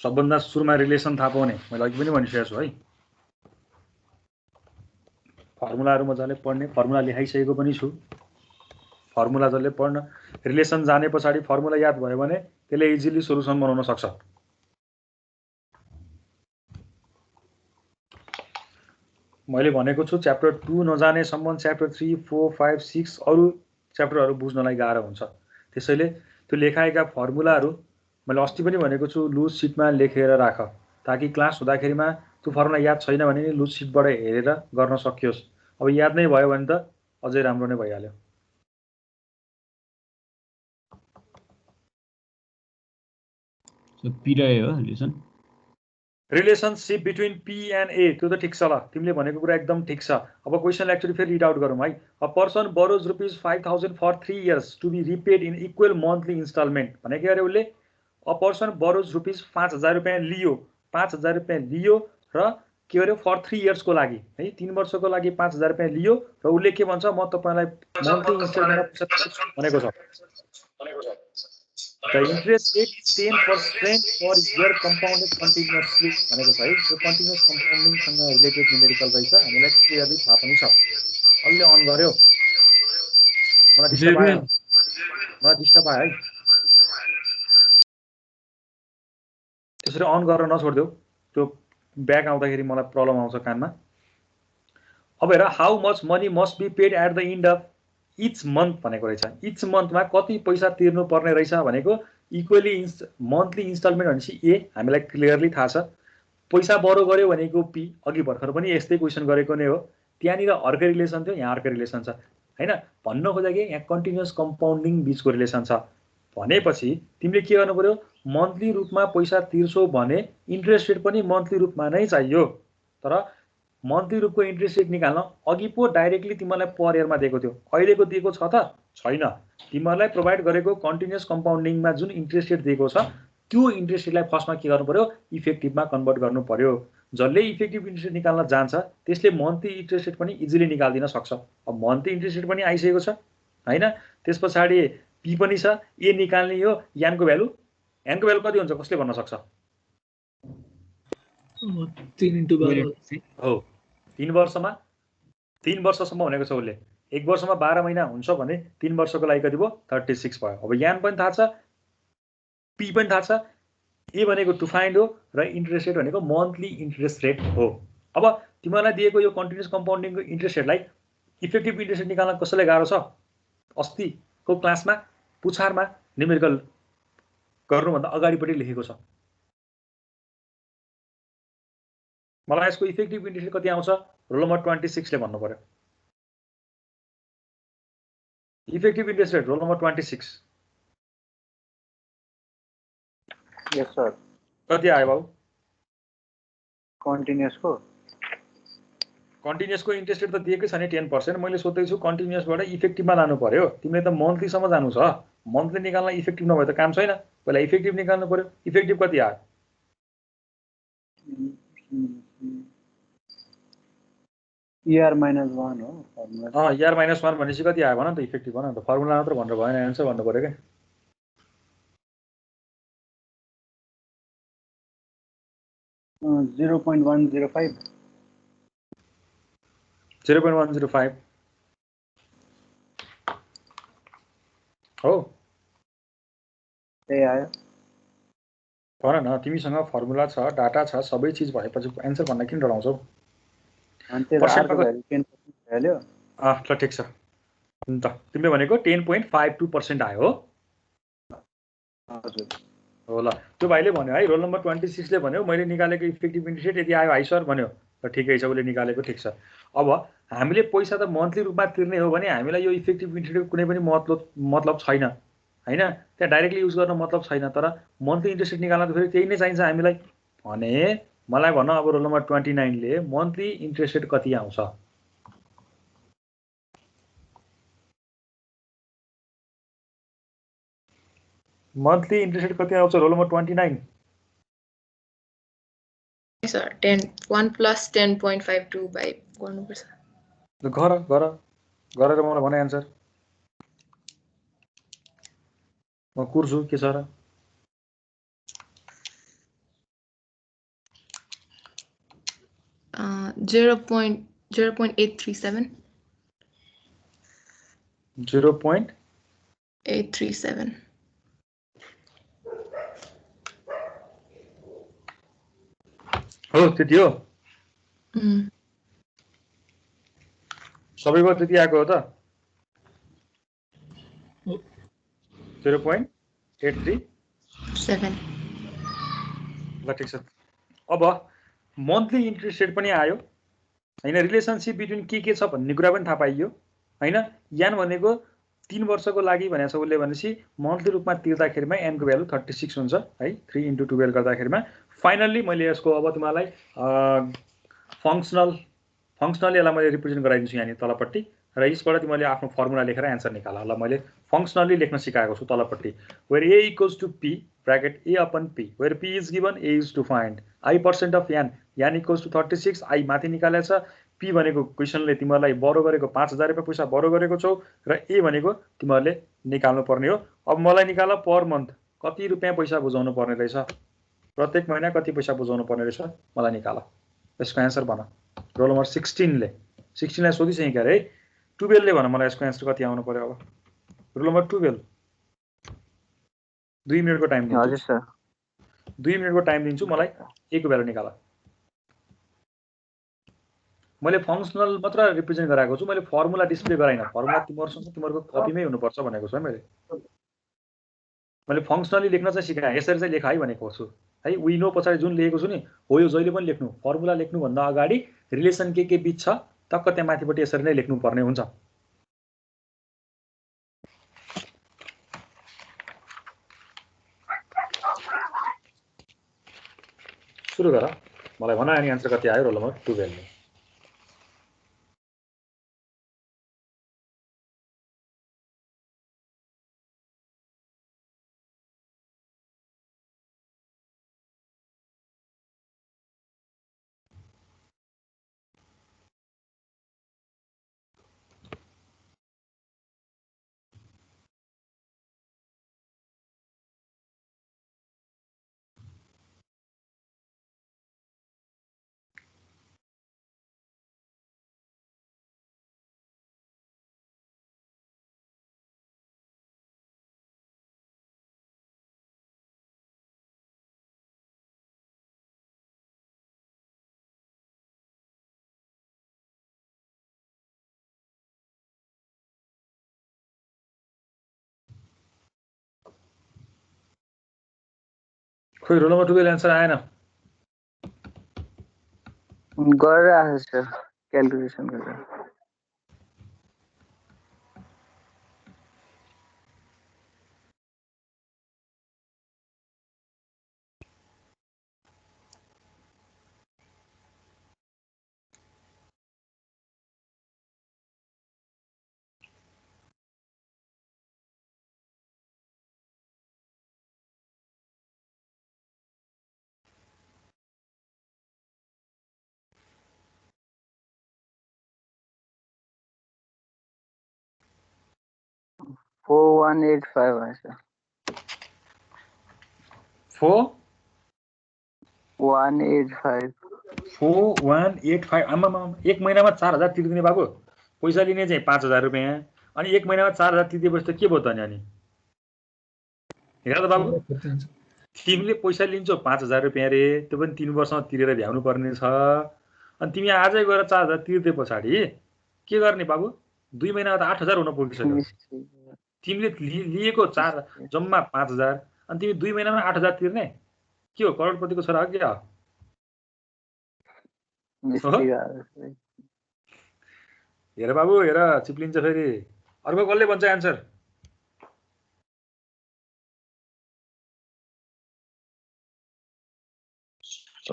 सबभन्दा सुरुमा रिलेसन थाहा पाउने। मैले अघि पनि भनिसकेको छु है, फर्मुलाहरू मजाले पढ्ने, फर्मुला लेखाइसकेको पनि छु। फर्मुला जसले पढ्न, रिलेसन जाने पछाडि फर्मुला याद भयो भने त्यसले इजिली सोलुसन बनाउन सक्छ। मैले भनेको छु च्याप्टर 2 नजानेसम्म च्याप्टर 3, 4, 5, 6 अरू च्याप्टरहरू बुझ्नलाई गाह्रो हुन्छ। त्यसैले त्यो लेखाएका फर्मुलाहरू मैले अस्ति पनि भनेको छु, लुज सिटमा लेखेर राख, ताकि क्लास हुँदाखेरिमा त्यो फर्मुला याद छैन भने नि लुज सिटबाट हेरेर गर्न सकियोस्। अब याद नै भयो भने त अझै राम्रो नै भइहाल्यो। पी र ए हो relation. Relationship between P and A, त्यो त ठिक छ। ल, तिमीले भनेको कुरा एकदम ठिक छ। अब क्वेसनलाई एक्चुअली फेरि रिड आउट गरौँ है। A person borrows ₹5,000 for 3 years to be repaid in equal monthly instalment. भनेको अरे उसले अ पर्सन बोरोज ₹5,000 लियो, 5,000 रुपियाँ लियो र के गर्यो फर 3 years को लागि है, 3 वर्षको लागि 5,000 रुपियाँ लियो र उसले के भन्छ, म तपाईँलाई मन्थली इन्स्टलमेन्ट भनेको छ। The interest rate is 10% for year compounded continuously भनेको छ है। यो कन्टिन्युअस कम्पाउन्डिङसँग रिलेटेड न्युमेरिकल रहेछ, हामीलाई क्लियरली थाहा पनि छ। अलि अन गर्यो, मलाई डिस्टर्ब आयो है। त्यसरी अन गरेर नछोड्देऊ, त्यो ब्याक आउँदाखेरि मलाई प्रब्लम आउँछ कानमा। अब हेर, how much money must be paid at the end of each month भनेको रहेछ। इच मन्थमा कति पैसा तिर्नु पर्ने रहेछ भनेको इक्वली मन्थली इन्स्टलमेन्ट भनेपछि ए, हामीलाई क्लियरली थाहा छ। पैसा बरो गर्यो भनेको पी, अघि भर्खर पनि यस्तै क्वेसन गरेको नै हो। त्यहाँनिर अर्कै रिलेसन थियो, यहाँ अर्कै रिलेसन छ हैन। भन्न खोजेको कि यहाँ कन्टिन्युअस कम्पाउन्डिङ बिचको रिलेसन छ भनेपछि तिमीले के गर्नु पर्यो, मन्थली रूपमा पैसा तिर्छौ भने इन्ट्रेस्ट रेट पनि मन्थली रूपमा नै चाहियो। तर मन्थली रूपको इन्ट्रेस्ट रेट निकाल्न अघि पो डाइरेक्टली तिमीलाई पर इयरमा दिएको थियो, अहिलेको दिएको छ त छैन। तिमीहरूलाई प्रोभाइड गरेको कन्टिन्युअस कम्पाउन्डिङमा जुन इन्ट्रेस्ट रेट दिएको छ त्यो इन्ट्रेस्ट रेटलाई फर्स्टमा के गर्नु पर्यो, इफेक्टिभमा कन्भर्ट गर्नु पर्यो। जसले इफेक्टिभ इन्ट्रेस्ट रेट निकाल्न जान्छ त्यसले मन्थली इन्ट्रेस्ट रेट पनि इजिली निकालिदिन सक्छ। अब मन्थली इन्ट्रेस्ट रेट पनि आइसकेको छ हैन, त्यस पछाडि पी पनि छ, ए निकाल्ने हो। यानको भ्यालु, यानको भ्यालु कति हुन्छ कसले भन्न सक्छ? 3 into 12 हो, 3 वर्षमा 3 वर्षसम्म भनेको छ उसले। 1 वर्षमा 12 महिना हुन्छ भने 3 वर्षको लागि कति भयो? 36 भयो। अब यान पनि थाहा छ, पी पनि थाहा छ, ए भनेको टु फाइन्ड हो र इन्ट्रेस्ट रेट भनेको मन्थली इन्ट्रेस्ट रेट हो। अब तिमीलाई दिएको यो कन्टिन्युअस कम्पाउन्डिङको इन्ट्रेस्ट रेटलाई इफेक्टिभ इन्ट्रेस्ट रेट निकाल्न कसैलाई गाह्रो छ? अस्तिको क्लासमा पुछारमा न्युमेरिकल गर्नुभन्दा अगाडिपट्टि लेखेको छ। मलाई यसको इफेक्टिभ इन्ट्रेस्ट रेट कति आउँछ रोल नम्बर 26 ले भन्नु पर्यो। Effective interest rate roll number 26। यस सर। कति आयो बाबु? कन्टिन्युअसको इन्ट्रेस्ट रेट त दिएकै छ नि 10%। मैले सोध्दैछु कन्टिन्युअसबाट इफेक्टिभमा लानु पर्यो। तिमीले त मन्थलीसम्म जानु छ, मन्थली निकाल्न इफेक्टिभ नभए त काम छैन। पहिला इफेक्टिभ निकाल्नु पर्यो। इफेक्टिभ कति आयो? ER -1 हो फर्मुला। ER -1 भनेपछि कति आयो भन त? इफेक्टिभ भन त, फर्मुला मात्र भनेर भएन, एन्सर भन्नु पर्यो क्या। 0.105 0.105 हो, त्यही आयो। भन न, तिमीसँग फर्मुला छ, डाटा छ, सबै चिज भएपछि एन्सर भन्न किन डराउँछौ? ल ठिक छ त, तिमीले भनेको 10.52% आयो हो। हो ल, त्यो भाइले भन्यो है, रोल नम्बर 26 ले भन्यो मैले निकालेको इफेक्टिभ इन्ट्रेस्ट रेट यदि आयो हाई सर भन्यो। र ठिकै छ, उसले निकालेको ठिक छ। अब हामीले पैसा त मन्थली रूपमा तिर्ने हो भने हामीलाई यो इफेक्टिभ इन्ट्रेस्ट रेटको कुनै पनि मतलब छैन हैन, त्यहाँ डाइरेक्टली युज गर्न मतलब छैन। तर मन्थली इन्ट्रेस्ट रेट निकाल्न त फेरि त्यही नै चाहिन्छ हामीलाई भने मलाई भन, अब रोल नम्बर 29 ले मन्थली इन्ट्रेस्ट रेट कति आउँछ? मन्थली इन्ट्रेस्ट रेट कति आउँछ रोल नम्बर 29? सर 1 + 10.52 बाइ गर्नुपर्छ। गरेर मलाई भने एन्सर। म कुर्छु के छ र? 0.837 0.837 हो, त्यति हो। सबैको त्यति आएको हो त? 0.837 ल ठिक छ। अब मन्थली इन्ट्रेस्ट रेट पनि आयो हैन, रिलेसनसिप बिट्विन के छ भन्ने कुरा पनि थाहा पाइयो हैन। यान भनेको 3 वर्षको लागि भनेको छ उसले, भनेपछि मन्थली रूपमा तिर्दाखेरिमा एनको भ्यालु 36 हुन्छ है। 3 × 12 गर्दाखेरिमा फाइनल्ली मैले यसको अब तिमीलाई फङ्सनल यसलाई मैले रिप्रेजेन्ट गराइदिन्छु यहाँ तलपट्टि, र यसबाट तिमीले आफ्नो फर्मुला लेखेर एन्सर निकाल। ल मैले फङ्सनली लेख्न सिकाएको छु तलपट्टि। Where A = P bracket A/P, where P is given, A is to find I% of यान = 36, I माथि निकालेको छ। P भनेको क्वेसनले तिमीलाई बरो गरेको 5000 रुपैयाँ पैसा बरो गरेको छौ, र A भनेको तिमीहरूले निकाल्नु पर्ने हो। अब मलाई निकाल पर मन्थ कति रुपैयाँ पैसा बुझाउनु पर्ने रहेछ, प्रत्येक महिना कति पैसा बुझाउनु पर्ने रहेछ मलाई निकाल। यसको एन्सर भन। रोल नम्बर 16 ले 16 लाई सोधिसकेँ क्या रे। 12 ले भन मलाई यसको एन्सर कति आउनु पर्यो। अब रोल नम्बर 12 2 मिनेटको टाइम दिन्छु। हजुर सर। 2 मिनेटको टाइम दिन्छु, मलाई A को भ्यालु निकाल। मैले फङ्सनल मात्र रिप्रेजेन्ट गराएको छु, मैले फर्मुला डिस्प्ले गराइन। फर्मुला तिमीहरूको कपीमै हुनुपर्छ भनेको छु है मैले फङ्सनली लेख्न चाहिँ सिकाएँ, यसरी चाहिँ लेख है भनेको छु है। वी नो पछाडि जुन लेखेको छु नि हो यो जहिले पनि लेख्नु। फर्मुला लेख्नुभन्दा अगाडि रिलेसन के बीच छ टक्क त्यहाँ माथिपट्टि यसरी नै लेख्नुपर्ने हुन्छ। सुरु गर, मलाई भन अनि आन्सर कति आयो रोल नम्बर 12 ले। खोइ रोल नम्बर 12 आन्सर आएन। गरेर आएको छ क्याल्कुलेसन गरेर। फोर 185 आएछ। 4185 आमामा, एक महिनामा 4000 तिर्दिने बाबु, पैसा लिने चाहिँ 5000 रुपैयाँ, अनि एक महिनामा 4000 तिर्दिएपछि त के भयो त अनि हेर त बाबु, तिमीले पैसा लिन्छौ 5000 रुपैयाँ रे, त्यो पनि 3 वर्षमा तिरेर भ्याउनु पर्ने छ। अनि तिमी आजै गएर 4000 तिर्दै पछाडि के गर्ने बाबु? 2 महिनामा त 8000 हुन पुगिसक्यो। तिमीले लिएको जम्मा 5000 अनि तिमी 2 महिनामा 8000 तिर्ने? के हो, करोडपतिको छोरा हो के हो? हेर बाबु हेर, चिप्लिन्छ फेरि। अर्को कसले भन्छ आन्सर?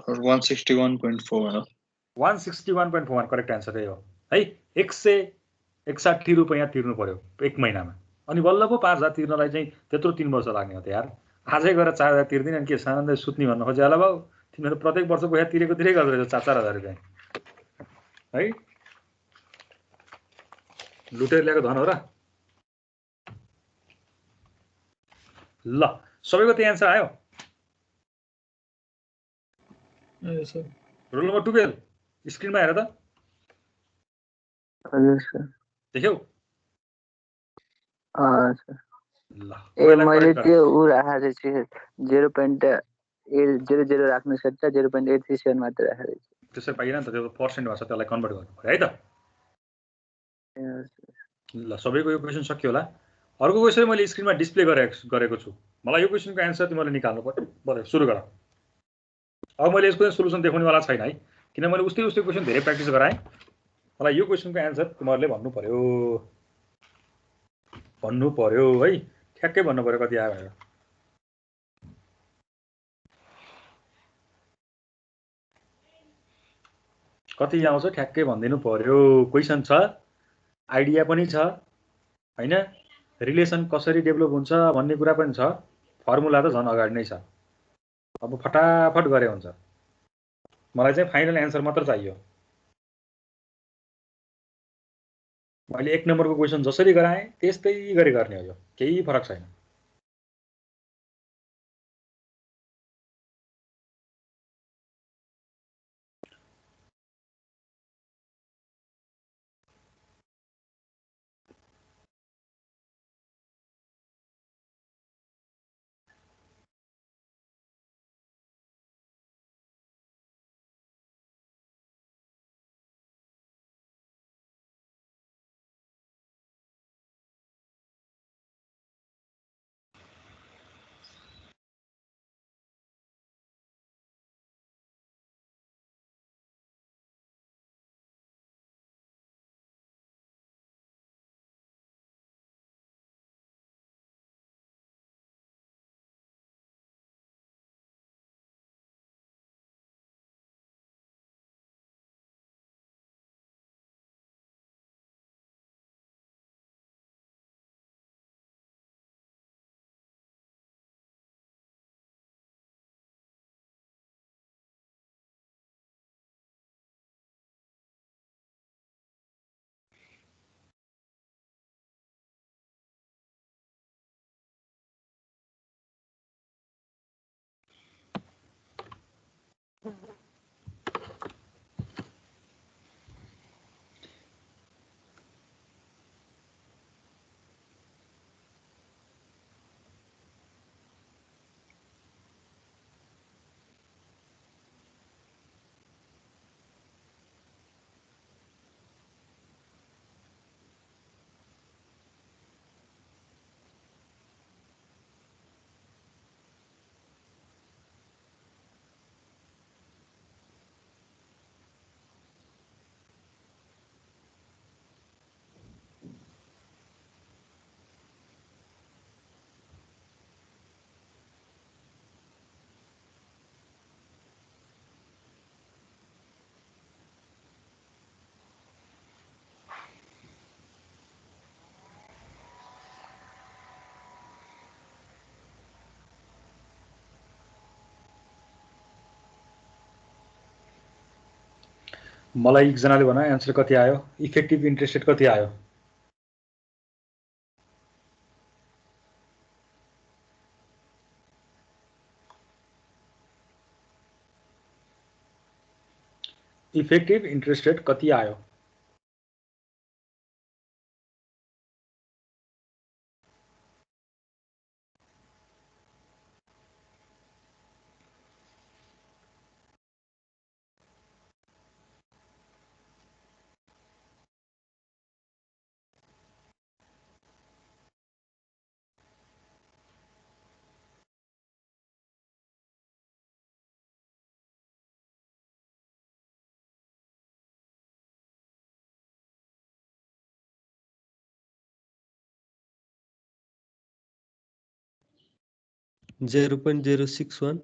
161.4 161.4 करेक्ट आन्सर हो है। 161 रुपैयाँ तिर्नु पर्यो एक महिनामा, अनि बल्ल पो 5000 तिर्नलाई चाहिँ त्यत्रो 3 वर्ष लाग्ने हो त यार। आजै गएर 4000 तिर्दिने अनि के सानन्दै सुत्ने भन्नु खोजे होला बाबु? तिमीहरू प्रत्येक वर्ष पैसा तिरेको तिरै गर्दो रहेछ 4-4000 रुपैयाँ है। लुटेर ल्याएको धन हो र। ल सबैको त्यही आन्सर आयो। रोल नम्बर 12 स्क्रिनमा हेर त। हजुर सर। देख्यौ? ल मैले त्यो उ राखेको छु 0.00 राख्नु सक्छ, 0.837 मात्र राखेको छु। त्यसै पाइएन नि त, त्यो पर्सेन्ट भन्छ, त्यसलाई कन्भर्ट गर्नु पर्यो है त। ल सबैको यो क्वेसन सक्यो होला। अर्को क्वेसन मैले स्क्रिनमा डिस्प्ले गरेको छु। मलाई यो क्वेसनको आन्सर तिमीहरूले निकाल्नु पर्यो। सुरु गर। अब मैले यसको सोलुसन देखाउनेवाला छैन है, किन मैले उस्तै क्वेसन धेरै प्र्याक्टिस गराएँ। मलाई यो क्वेसनको आन्सर तिमीहरूले भन्नु पर्यो है, ठ्याक्कै भन्नु पर्यो कति आयो भनेर। कति आउँछ ठ्याक्कै भनिदिनु पर्यो। क्वेसन छ, आइडिया पनि छ हैन, रिलेसन कसरी डेभलप हुन्छ भन्ने कुरा पनि छ, फर्मुला त झन् अगाडि नै छ। अब फटाफट गरे हुन्छ। मलाई चाहिँ फाइनल एन्सर मात्र चाहियो। मैले 1 नम्बरको क्वेसन जसरी गराएँ त्यस्तै गरी गर्ने हो, यो केही फरक छैन। मलाई एकजनाले भन एन्सर कति आयो इफेक्टिभ इन्ट्रेस्ट रेट कति आयो इफेक्टिभ इन्ट्रेस्ट रेट कति आयो $0.061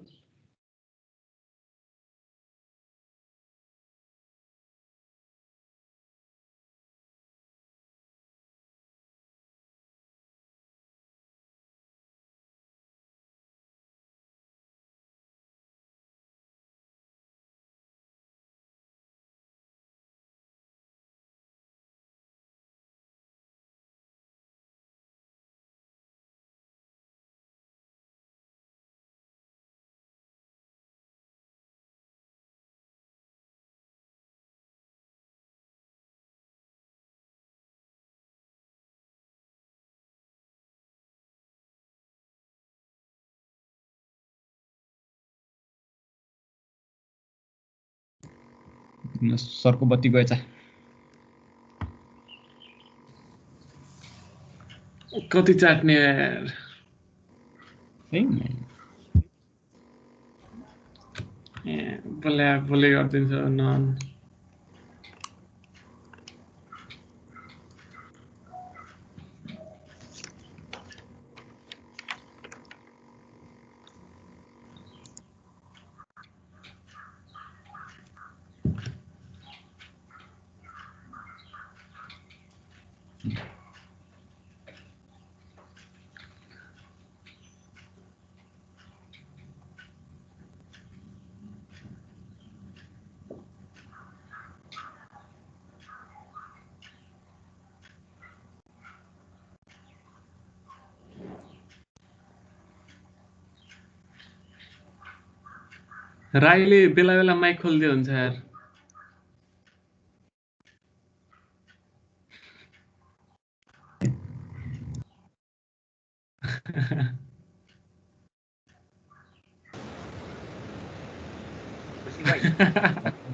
सरको बत्ती गएछ कति चाट्ने यार बोले गरिदिन्छ नन राईले बेला बेला माइक खोल्दै हुन्छ यार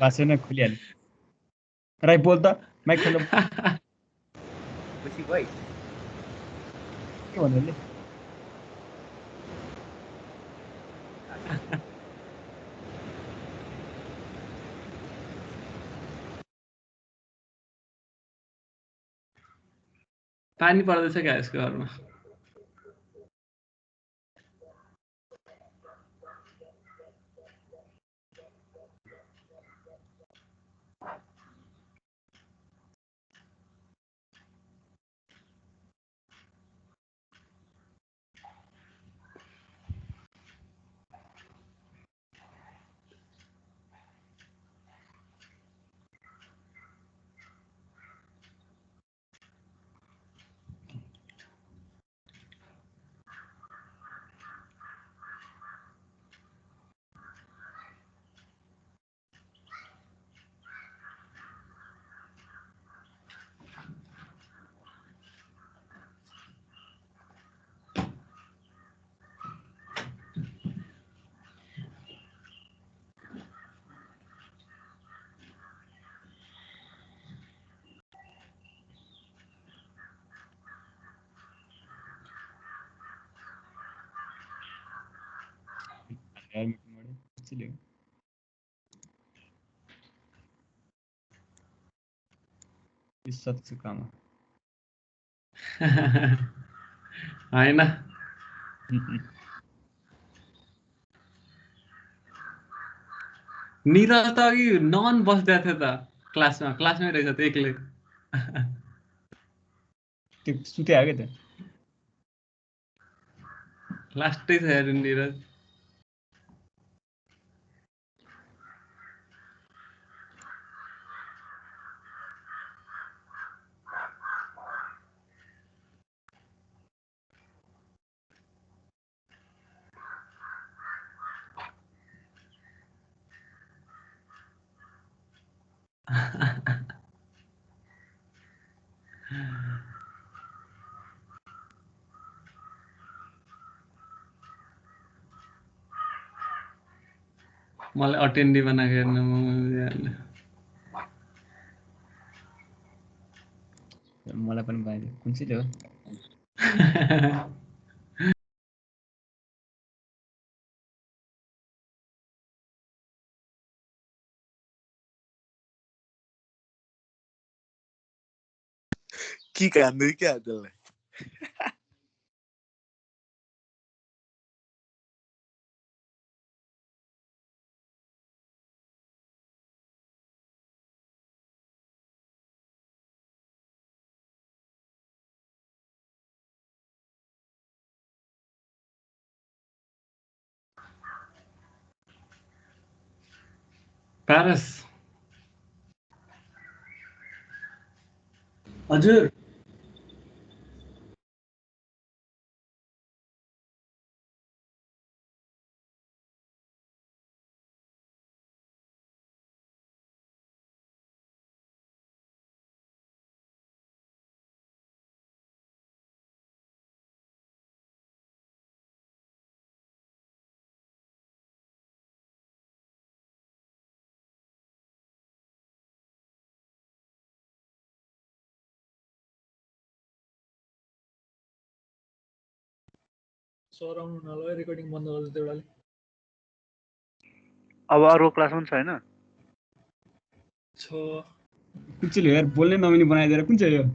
भाषा नै खुलिहाल्यो राई बोल त माइक खोल खुसी भाइ के भन्नु पानी पर्दैछ क्या यसको घरमा यार मिटमाडे कुचिले इज्जत से काम होइन निरज त अघि नन बस्दै थियो त क्लासमै रहेछ त एक्लै त्यो सुते आयो के त लास्टै छ यार निरज मलाई अटेन्डी बनाएको हेर्न मलाई पनि पाइदियो कुन चाहिँ हो के कान्दै क्या त्यसलाई प्यारस हजुर सर आउनु नलगायो रेकर्डिङ बन्द गर्दै त्यो एउटाले अब अरू क्लास पनि छैन छ कुन चाहिँ यार बोल्नै नमिल्ने बनाइदिएर कुन चाहिँ हो